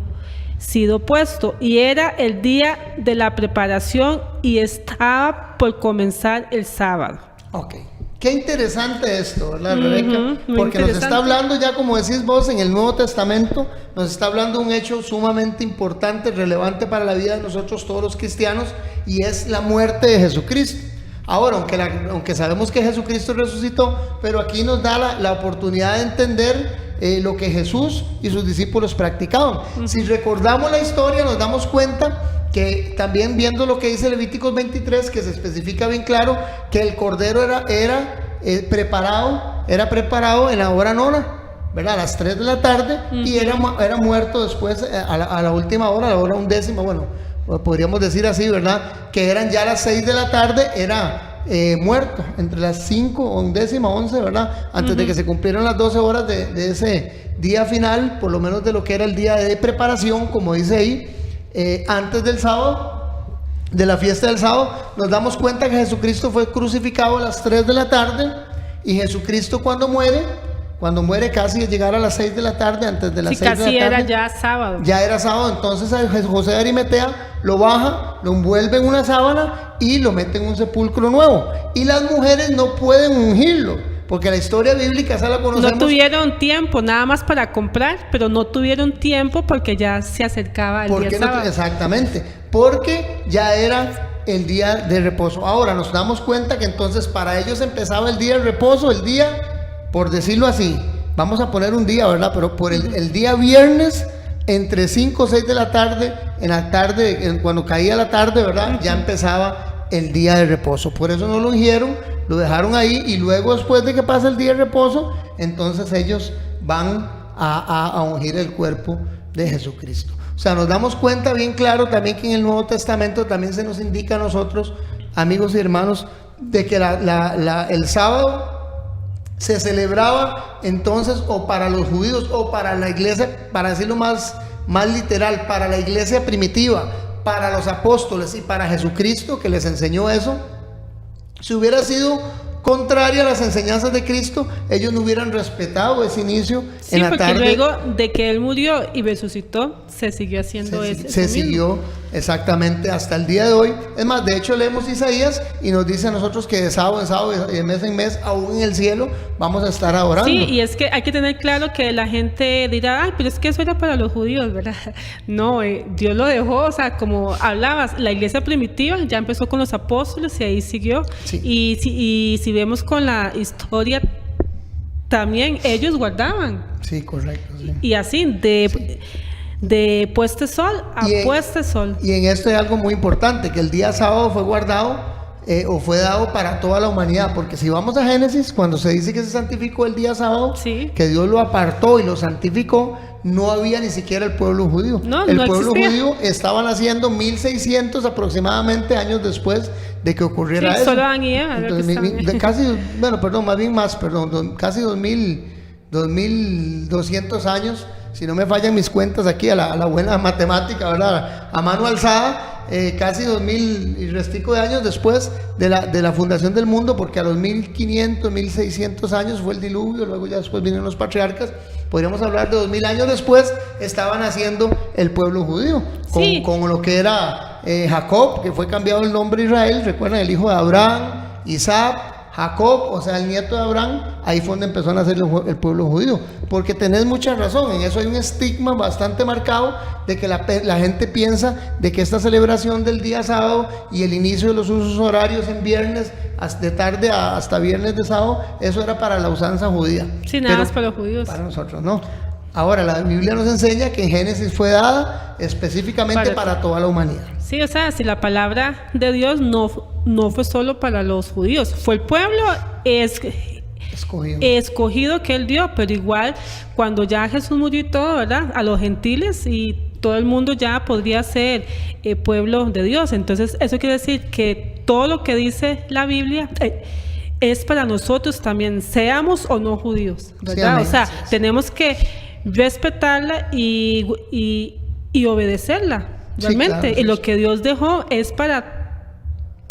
puesto, y era el día de la preparación y estaba por comenzar el sábado. Ok, qué interesante esto, ¿verdad, Rebeca? Porque nos está interesante. hablando ya, como decís vos, en el Nuevo Testamento, nos está hablando de un hecho sumamente importante, relevante para la vida de nosotros todos los cristianos, y es la muerte de Jesucristo. Ahora, aunque sabemos que Jesucristo resucitó, pero aquí nos da la oportunidad de entender lo que Jesús y sus discípulos practicaban. Si recordamos la historia, nos damos cuenta que también, viendo lo que dice Levíticos 23, que se especifica bien claro que el cordero era preparado en la hora nona, ¿verdad? A las 3 de la tarde, y era muerto después a la última hora, a la hora 11, bueno, podríamos decir así, ¿verdad? Que eran ya las 6 de la tarde, era muerto entre las 5 o 11, ¿verdad? Antes de que se cumplieran las 12 horas de ese día final, por lo menos de lo que era el día de preparación, como dice ahí, antes del sábado, de la fiesta del sábado. Nos damos cuenta que Jesucristo fue crucificado a las 3 de la tarde, y Jesucristo cuando muere casi al llegar a las 6 de la tarde, antes de las 6 de la tarde. Casi era ya sábado. Ya era sábado, entonces a José de Arimatea lo baja, lo envuelve en una sábana y lo mete en un sepulcro nuevo. Y las mujeres no pueden ungirlo, porque la historia bíblica, esa la conocemos. No tuvieron tiempo nada más para comprar, pero no tuvieron tiempo porque ya se acercaba el día sábado. Exactamente, porque ya era el día de reposo. Ahora nos damos cuenta que entonces para ellos empezaba el día de reposo, el día, por decirlo así, vamos a poner un día, ¿verdad? Pero por el día viernes, entre 5 o 6 de la tarde, en la tarde, cuando caía la tarde, ¿verdad? Ya empezaba el día de reposo. Por eso no lo ungieron, lo dejaron ahí, y luego, después de que pasa el día de reposo, entonces ellos van a ungir el cuerpo de Jesucristo. O sea, nos damos cuenta bien claro también que en el Nuevo Testamento también se nos indica a nosotros, amigos y hermanos, de que el sábado se celebraba entonces, o para los judíos o para la iglesia, para decirlo más literal, para la iglesia primitiva, para los apóstoles y para Jesucristo, que les enseñó eso. Si hubiera sido contraria a las enseñanzas de Cristo, ellos no hubieran respetado ese inicio en la tarde. Sí, porque luego de que Él murió y resucitó, se siguió haciendo eso. Se siguió exactamente hasta el día de hoy. Es más, de hecho leemos Isaías y nos dice a nosotros que de sábado en sábado y de mes en mes, aún en el cielo, vamos a estar adorando. Sí, y es que hay que tener claro que la gente dirá, ay, pero es que eso era para los judíos, ¿verdad? No, Dios lo dejó, o sea, como hablabas, la iglesia primitiva ya empezó con los apóstoles y ahí siguió. Sí. Y si vemos con la historia, también ellos guardaban. Sí, correcto. Sí. Y así, de puesta sol a puesta sol. Y en esto hay algo muy importante, que el día sábado fue guardado o fue dado para toda la humanidad, porque si vamos a Génesis, cuando se dice que se santificó el día sábado, sí, que Dios lo apartó y lo santificó, no había ni siquiera el pueblo judío. No, el no pueblo existía. judío estaba naciendo 1600 aproximadamente años después de que ocurriera Sí, eso. solo Adán y Eva, casi 2200 años si no me fallan mis cuentas aquí, a la buena matemática, ¿verdad? A mano alzada, casi 2000 y restico de años después de la fundación del mundo, porque a los 1500, 1600 años fue el diluvio, luego ya después vinieron los patriarcas. Podríamos hablar de 2000 años después, estaba naciendo el pueblo judío, con lo que era Jacob, que fue cambiado el nombre Israel. Recuerdan, el hijo de Abraham, Isaac, Jacob, o sea, el nieto de Abraham. Ahí fue donde empezó a nacer el pueblo judío. Porque tenés mucha razón, en eso hay un estigma bastante marcado de que la gente piensa de que esta celebración del día sábado y el inicio de los usos horarios en viernes, de tarde hasta viernes de sábado, eso era para la usanza judía. Sí, nada más para los judíos. Para nosotros no. Ahora, la Biblia nos enseña que en Génesis fue dada específicamente para toda la humanidad. Sí, o sea, si la palabra de Dios no fue solo para los judíos, fue el pueblo escogido que Él dio, pero igual cuando ya Jesús murió y todo, ¿verdad? A los gentiles y todo el mundo ya podría ser pueblo de Dios. Entonces, eso quiere decir que todo lo que dice la Biblia es para nosotros también, seamos o no judíos, ¿verdad? Sí, amén, o sea, tenemos que respetarla y obedecerla, realmente. Sí, claro, y lo que Dios dejó es para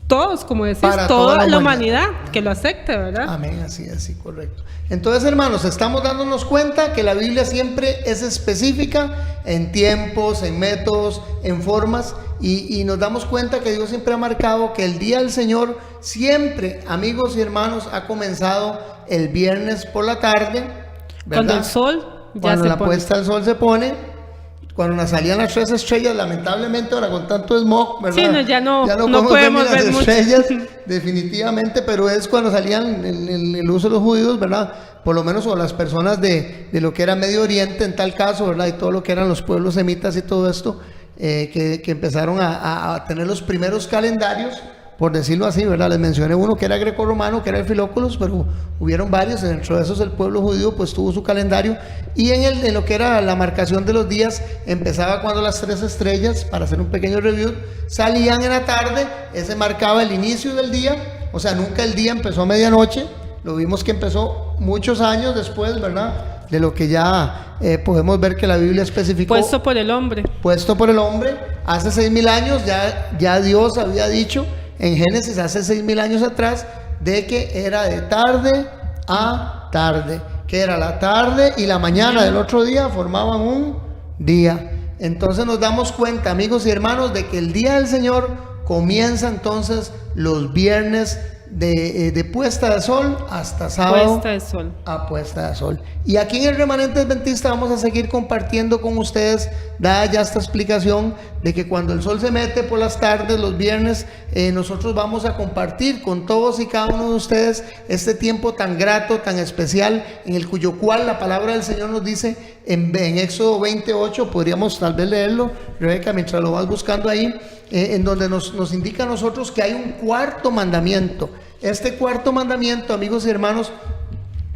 todos, como decís, para toda la humanidad que lo acepte, ¿verdad? Amén, así, correcto. Entonces, hermanos, estamos dándonos cuenta que la Biblia siempre es específica en tiempos, en métodos, en formas, y nos damos cuenta que Dios siempre ha marcado que el día del Señor siempre, amigos y hermanos, ha comenzado el viernes por la tarde, ¿verdad? Cuando el sol cuando la puesta del sol se pone, cuando nos salían las 3 estrellas, lamentablemente ahora con tanto smog, ¿verdad? Sí, ya no podemos ver las estrellas, definitivamente, pero es cuando salían el uso de los judíos, ¿verdad? Por lo menos, o las personas de lo que era Medio Oriente en tal caso, ¿verdad? Y todo lo que eran los pueblos semitas y todo esto, que empezaron a tener los primeros calendarios, por decirlo así, ¿verdad? Les mencioné uno que era greco-romano, que era el Filóculos, pero hubieron varios. Dentro de esos el pueblo judío pues tuvo su calendario, y en lo que era la marcación de los días empezaba cuando las 3 estrellas, para hacer un pequeño review, salían en la tarde. Ese marcaba el inicio del día, o sea, nunca el día empezó a medianoche. Lo vimos que empezó muchos años después, ¿verdad? De lo que ya podemos ver que la Biblia especificó. Puesto por el hombre. Puesto por el hombre. Hace 6,000 años ya Dios había dicho en Génesis, hace 6,000 años atrás, de que era de tarde a tarde, que era la tarde y la mañana del otro día formaban un día. Entonces nos damos cuenta, amigos y hermanos, de que el día del Señor comienza entonces los viernes de puesta de sol hasta sábado puesta de sol. A puesta de sol. Y aquí en el Remanente Adventista vamos a seguir compartiendo con ustedes, dada ya esta explicación de que cuando el sol se mete por las tardes, los viernes, nosotros vamos a compartir con todos y cada uno de ustedes este tiempo tan grato, tan especial, en el cuyo cual la palabra del Señor nos dice en Éxodo 28, podríamos tal vez leerlo, Rebeca, mientras lo vas buscando ahí, en donde nos indica a nosotros que hay un cuarto mandamiento. Este cuarto mandamiento, amigos y hermanos,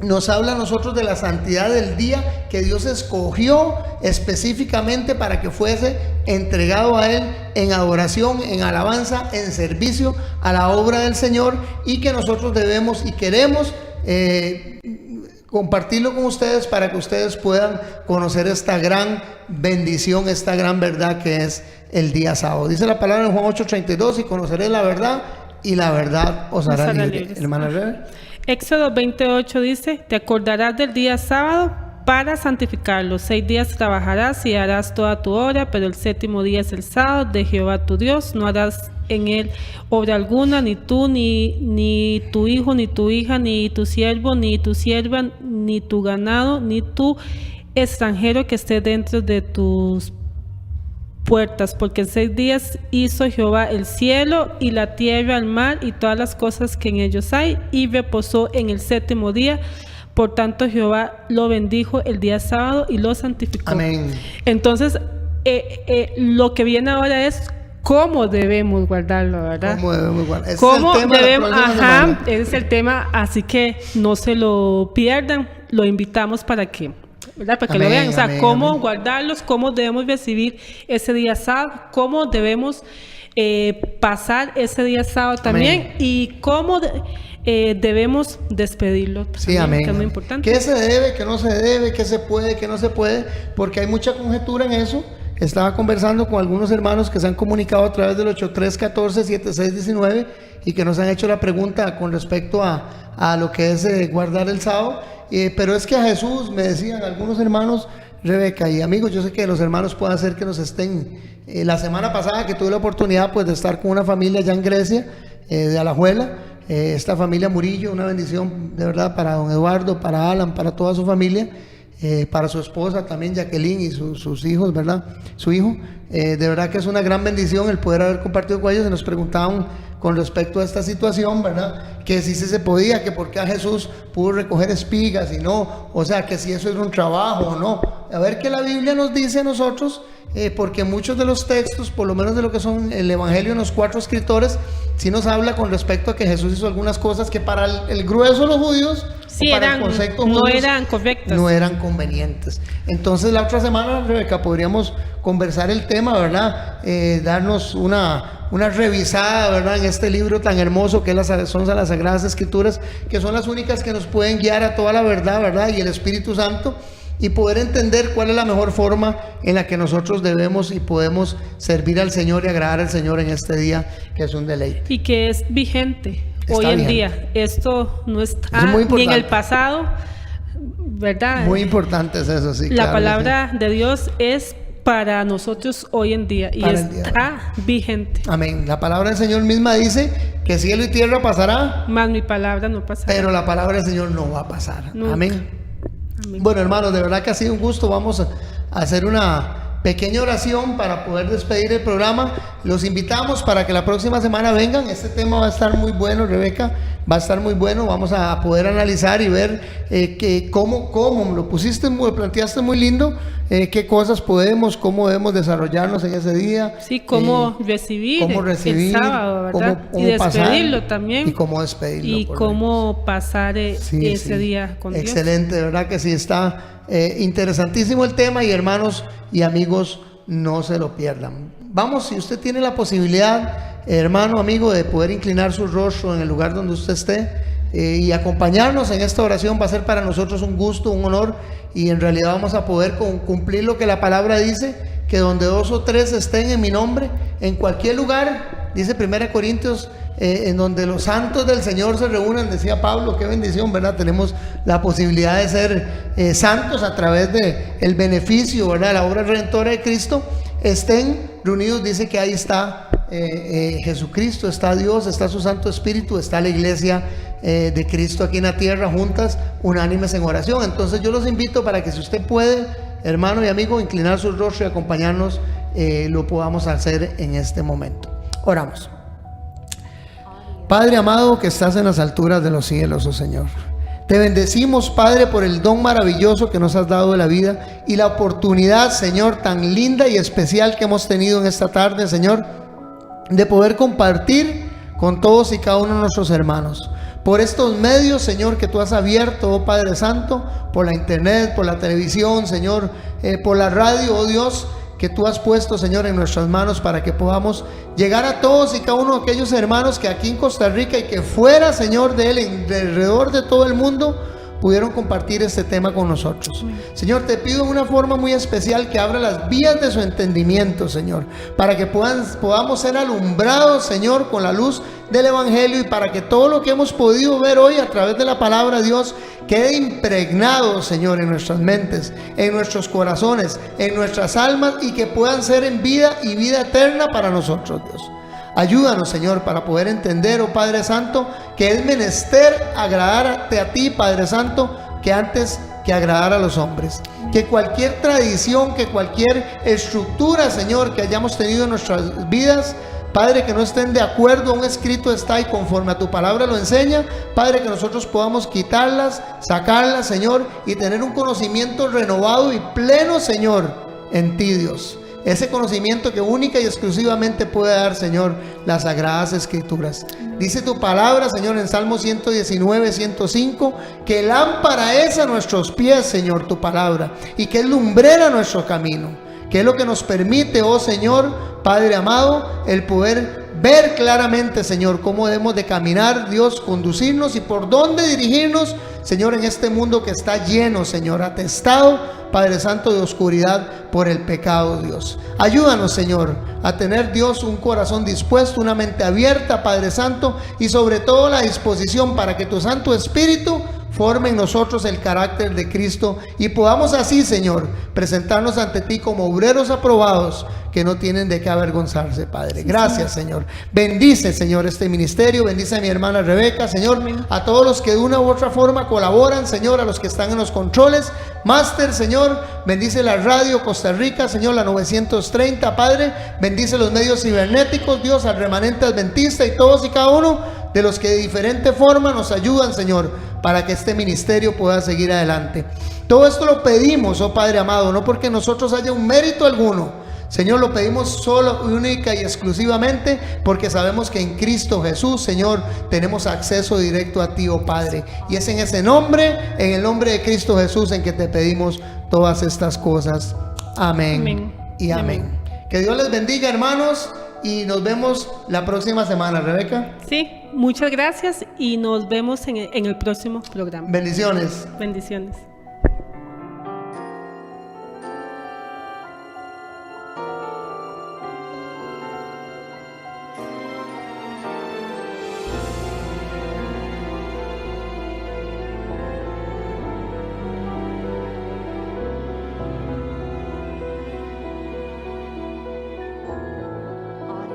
nos habla a nosotros de la santidad del día que Dios escogió específicamente para que fuese entregado a Él en adoración, en alabanza, en servicio a la obra del Señor, y que nosotros debemos y queremos compartirlo con ustedes para que ustedes puedan conocer esta gran bendición, esta gran verdad que es el día sábado. Dice la palabra en Juan 8:32: y conoceréis la verdad, y la verdad os hará libres. Hermana Rebe. Éxodo 28 dice: te acordarás del día sábado para santificarlo. 6 días trabajarás y harás toda tu obra, pero el 7º día es el sábado de Jehová tu Dios. No harás en él obra alguna, ni tú, ni tu hijo, ni tu hija, ni tu siervo, ni tu sierva, ni tu ganado, ni tu extranjero que esté dentro de tus puertas, porque en 6 días hizo Jehová el cielo y la tierra, el mar y todas las cosas que en ellos hay, y reposó en el 7º día. Por tanto, Jehová lo bendijo el día sábado y lo santificó. Amén. Entonces, lo que viene ahora es cómo debemos guardarlo, ¿verdad? ¿Cómo debemos guardarlo? Ese ¿Cómo es el tema debemos? Ajá, ese es el tema, así que no se lo pierdan. Lo invitamos para que, ¿verdad? Para que lo vean, o sea, cómo guardarlos, cómo debemos recibir ese día sábado, cómo debemos pasar ese día sábado también, y cómo debemos despedirlo. Sí, también, amén. que es muy importante. ¿Qué se debe, qué no se debe, qué se puede, qué no se puede? Porque hay mucha conjetura en eso. Estaba conversando con algunos hermanos que se han comunicado a través del 8314-7619 y que nos han hecho la pregunta con respecto a lo que es guardar el sábado. Pero es que a Jesús, me decían algunos hermanos, Rebeca y amigos, yo sé que los hermanos pueden hacer que nos estén. La semana pasada que tuve la oportunidad pues de estar con una familia allá en Grecia, de Alajuela, esta familia Murillo, una bendición de verdad para don Eduardo, para Alan, para toda su familia. Para su esposa también, Jacqueline, y sus hijos, ¿verdad? Su hijo. De verdad que es una gran bendición el poder haber compartido con ellos. Y nos preguntaban con respecto a esta situación, ¿verdad? Que si se podía, que por qué a Jesús pudo recoger espigas y no. O sea, que si eso era un trabajo o no. A ver qué la Biblia nos dice a nosotros, porque muchos de los textos, por lo menos de lo que son el Evangelio en los 4 escritores, sí nos habla con respecto a que Jesús hizo algunas cosas que para el grueso de los judíos, sí, para eran, el concepto no judíos, eran correctas. no eran convenientes. Entonces la otra semana, Rebeca, podríamos conversar el tema, ¿verdad? Darnos una revisada, ¿verdad? En este libro tan hermoso que son las Sagradas Escrituras, que son las únicas que nos pueden guiar a toda la verdad, ¿verdad? Y el Espíritu Santo, y poder entender cuál es la mejor forma en la que nosotros debemos y podemos servir al Señor y agradar al Señor en este día, que es un deleite. Y que es vigente Está hoy en vigente. día. Esto no está Es muy ni en el importante. pasado, ¿verdad? Muy importante es eso, sí. La claro, palabra de Dios es para nosotros hoy en día y Para el día de está vigente. Amén. La palabra del Señor misma dice que cielo y tierra pasará, Más mi palabra no pasará. pero la palabra del Señor no va a pasar. Nunca. Amén. Amén. Bueno, hermanos, de verdad que ha sido un gusto. Vamos a hacer una pequeña oración para poder despedir el programa. Los invitamos para que la próxima semana vengan. Este tema va a estar muy bueno, Rebeca. Va a estar muy bueno. Vamos a poder analizar y ver cómo lo pusiste, lo planteaste muy lindo. Qué cosas cómo debemos desarrollarnos en ese día. Sí, cómo recibir el sábado, ¿verdad? Cómo Y despedirlo pasar, también. Y cómo despedirlo. Y correcto. cómo pasar Sí, ese sí. día con Dios. Excelente, de verdad que sí, está interesantísimo el tema, y hermanos y amigos, no se lo pierdan. Vamos, si usted tiene la posibilidad, hermano, amigo, de poder inclinar su rostro en el lugar donde usted esté y acompañarnos en esta oración, va a ser para nosotros un gusto, un honor, y en realidad vamos a poder cumplir lo que la palabra dice, que donde 2 o 3 estén en mi nombre, en cualquier lugar, dice 1 Corintios, en donde los santos del Señor se reúnen, decía Pablo. Qué bendición, ¿verdad? Tenemos la posibilidad de ser santos a través de el beneficio, ¿verdad? La obra redentora de Cristo. Estén reunidos, dice que ahí está Jesucristo, está Dios, está su Santo Espíritu, está la iglesia de Cristo aquí en la tierra, juntas, unánimes en oración. Entonces yo los invito para que, si usted puede, hermano y amigo, inclinar su rostro y acompañarnos, lo podamos hacer en este momento. Oramos. Padre amado, que estás en las alturas de los cielos, oh Señor, te bendecimos, Padre, por el don maravilloso que nos has dado de la vida y la oportunidad, Señor, tan linda y especial que hemos tenido en esta tarde, Señor, de poder compartir con todos y cada uno de nuestros hermanos. Por estos medios, Señor, que tú has abierto, oh Padre Santo, por la internet, por la televisión, Señor, por la radio, oh Dios, que tú has puesto, Señor, en nuestras manos, para que podamos llegar a todos y cada uno de aquellos hermanos que aquí en Costa Rica y que fuera, Señor, de él, alrededor de todo el mundo, pudieron compartir este tema con nosotros. Señor, te pido de una forma muy especial que abra las vías de su entendimiento, Señor, para que podamos ser alumbrados, Señor, con la luz del Evangelio, y para que todo lo que hemos podido ver hoy a través de la palabra de Dios quede impregnado, Señor, en nuestras mentes, en nuestros corazones, en nuestras almas, y que puedan ser en vida y vida eterna para nosotros, Dios. Ayúdanos, Señor, para poder entender, oh Padre Santo, que es menester agradarte a ti, Padre Santo, que antes que agradar a los hombres. Que cualquier tradición, que cualquier estructura, Señor, que hayamos tenido en nuestras vidas, Padre, que no estén de acuerdo a un escrito está y conforme a tu palabra lo enseña, Padre, que nosotros podamos quitarlas, sacarlas, Señor, y tener un conocimiento renovado y pleno, Señor, en ti, Dios. Ese conocimiento que única y exclusivamente puede dar, Señor, las Sagradas Escrituras. Dice tu palabra, Señor, en Salmo 119, 105, que lámpara es a nuestros pies, Señor, tu palabra, y que es lumbrera nuestro camino. Que es lo que nos permite, oh Señor, Padre amado, el poder ver claramente, Señor, cómo debemos de caminar, Dios, conducirnos y por dónde dirigirnos, Señor, en este mundo que está lleno, Señor, atestado, Padre Santo, de oscuridad por el pecado, Dios. Ayúdanos, Señor, a tener, Dios, un corazón dispuesto, una mente abierta, Padre Santo, y sobre todo la disposición para que tu Santo Espíritu forme en nosotros el carácter de Cristo y podamos así, Señor, presentarnos ante ti como obreros aprobados que no tienen de qué avergonzarse, Padre. Gracias, Señor. Bendice, Señor, este ministerio. Bendice a mi hermana Rebeca, Señor. A todos los que de una u otra forma colaboran, Señor, a los que están en los controles. Máster, Señor. Bendice la radio Costa Rica, Señor, la 930, Padre. Bendice los medios cibernéticos, Dios, al remanente adventista y todos y cada uno de los que de diferente forma nos ayudan, Señor, para que este ministerio pueda seguir adelante. Todo esto lo pedimos, oh Padre amado, no porque nosotros haya un mérito alguno, Señor, lo pedimos solo, única y exclusivamente porque sabemos que en Cristo Jesús, Señor, tenemos acceso directo a ti, oh Padre. Y es en ese nombre, en el nombre de Cristo Jesús, en que te pedimos todas estas cosas. Amén, amén. Y amén. Que Dios les bendiga, hermanos, y nos vemos la próxima semana, Rebeca. Sí, muchas gracias y nos vemos en el próximo programa. Bendiciones. Bendiciones.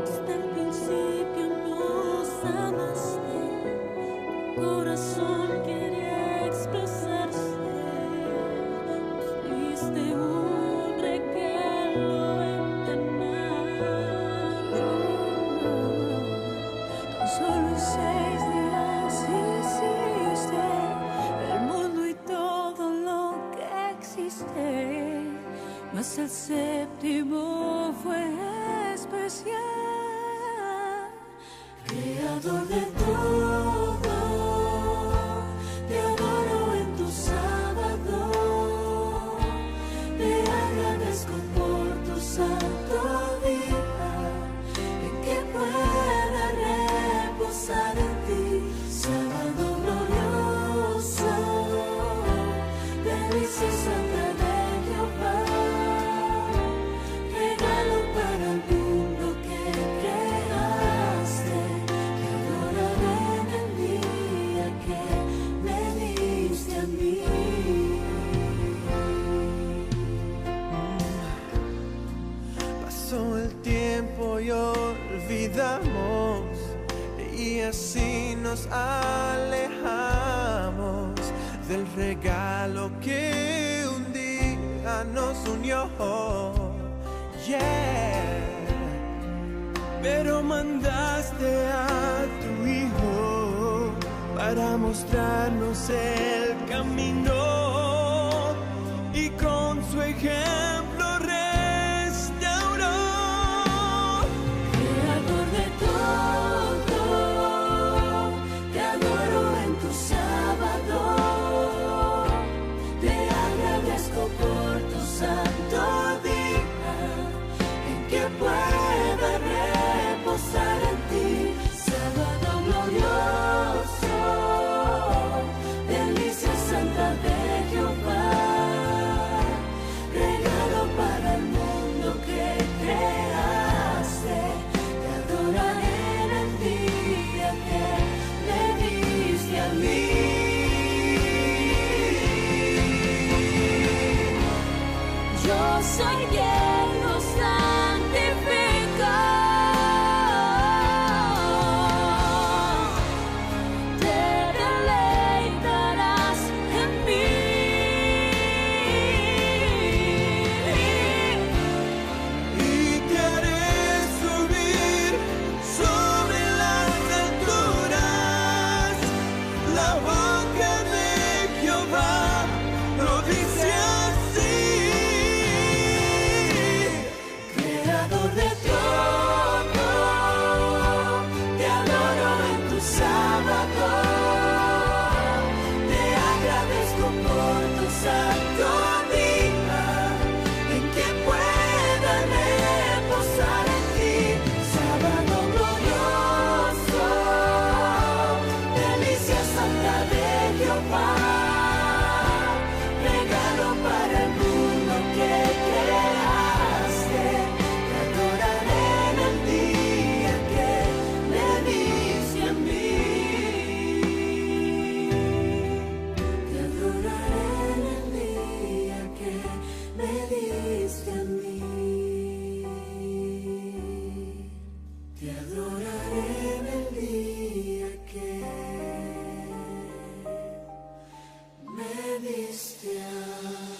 Desde el principio nos amaste, corazón quiere expresarse, nos diste un regalo eterno. Tan solo en 6 días hiciste el mundo y todo lo que existe, mas el séptimo fue especial. Creador de todo, te adoro en tu sábado, te agradezco por tu santo día, en que pueda reposar en ti, sábado glorioso, delicia santa de Jehová, regalo para el mundo que creaste. Pasó el tiempo y olvidamos, y así nos alejamos del regalo que un día nos unió. Yeah. Pero mandaste a tu Hijo para mostrarnos el camino y con su ejemplo restauró. Creador de todo, te adoro en tu sábado, te agradezco por tu santo día, en que pueda reposar en ti, sábado glorioso, delicia santa de Jehová, regalo para el mundo que creaste, te adoraré en el día que me diste a mí. Yo soy quien lo santifica, te deleitarás en mí, Y te haré subir sobre las alturas. La boca de Jehová lo dice así. diste a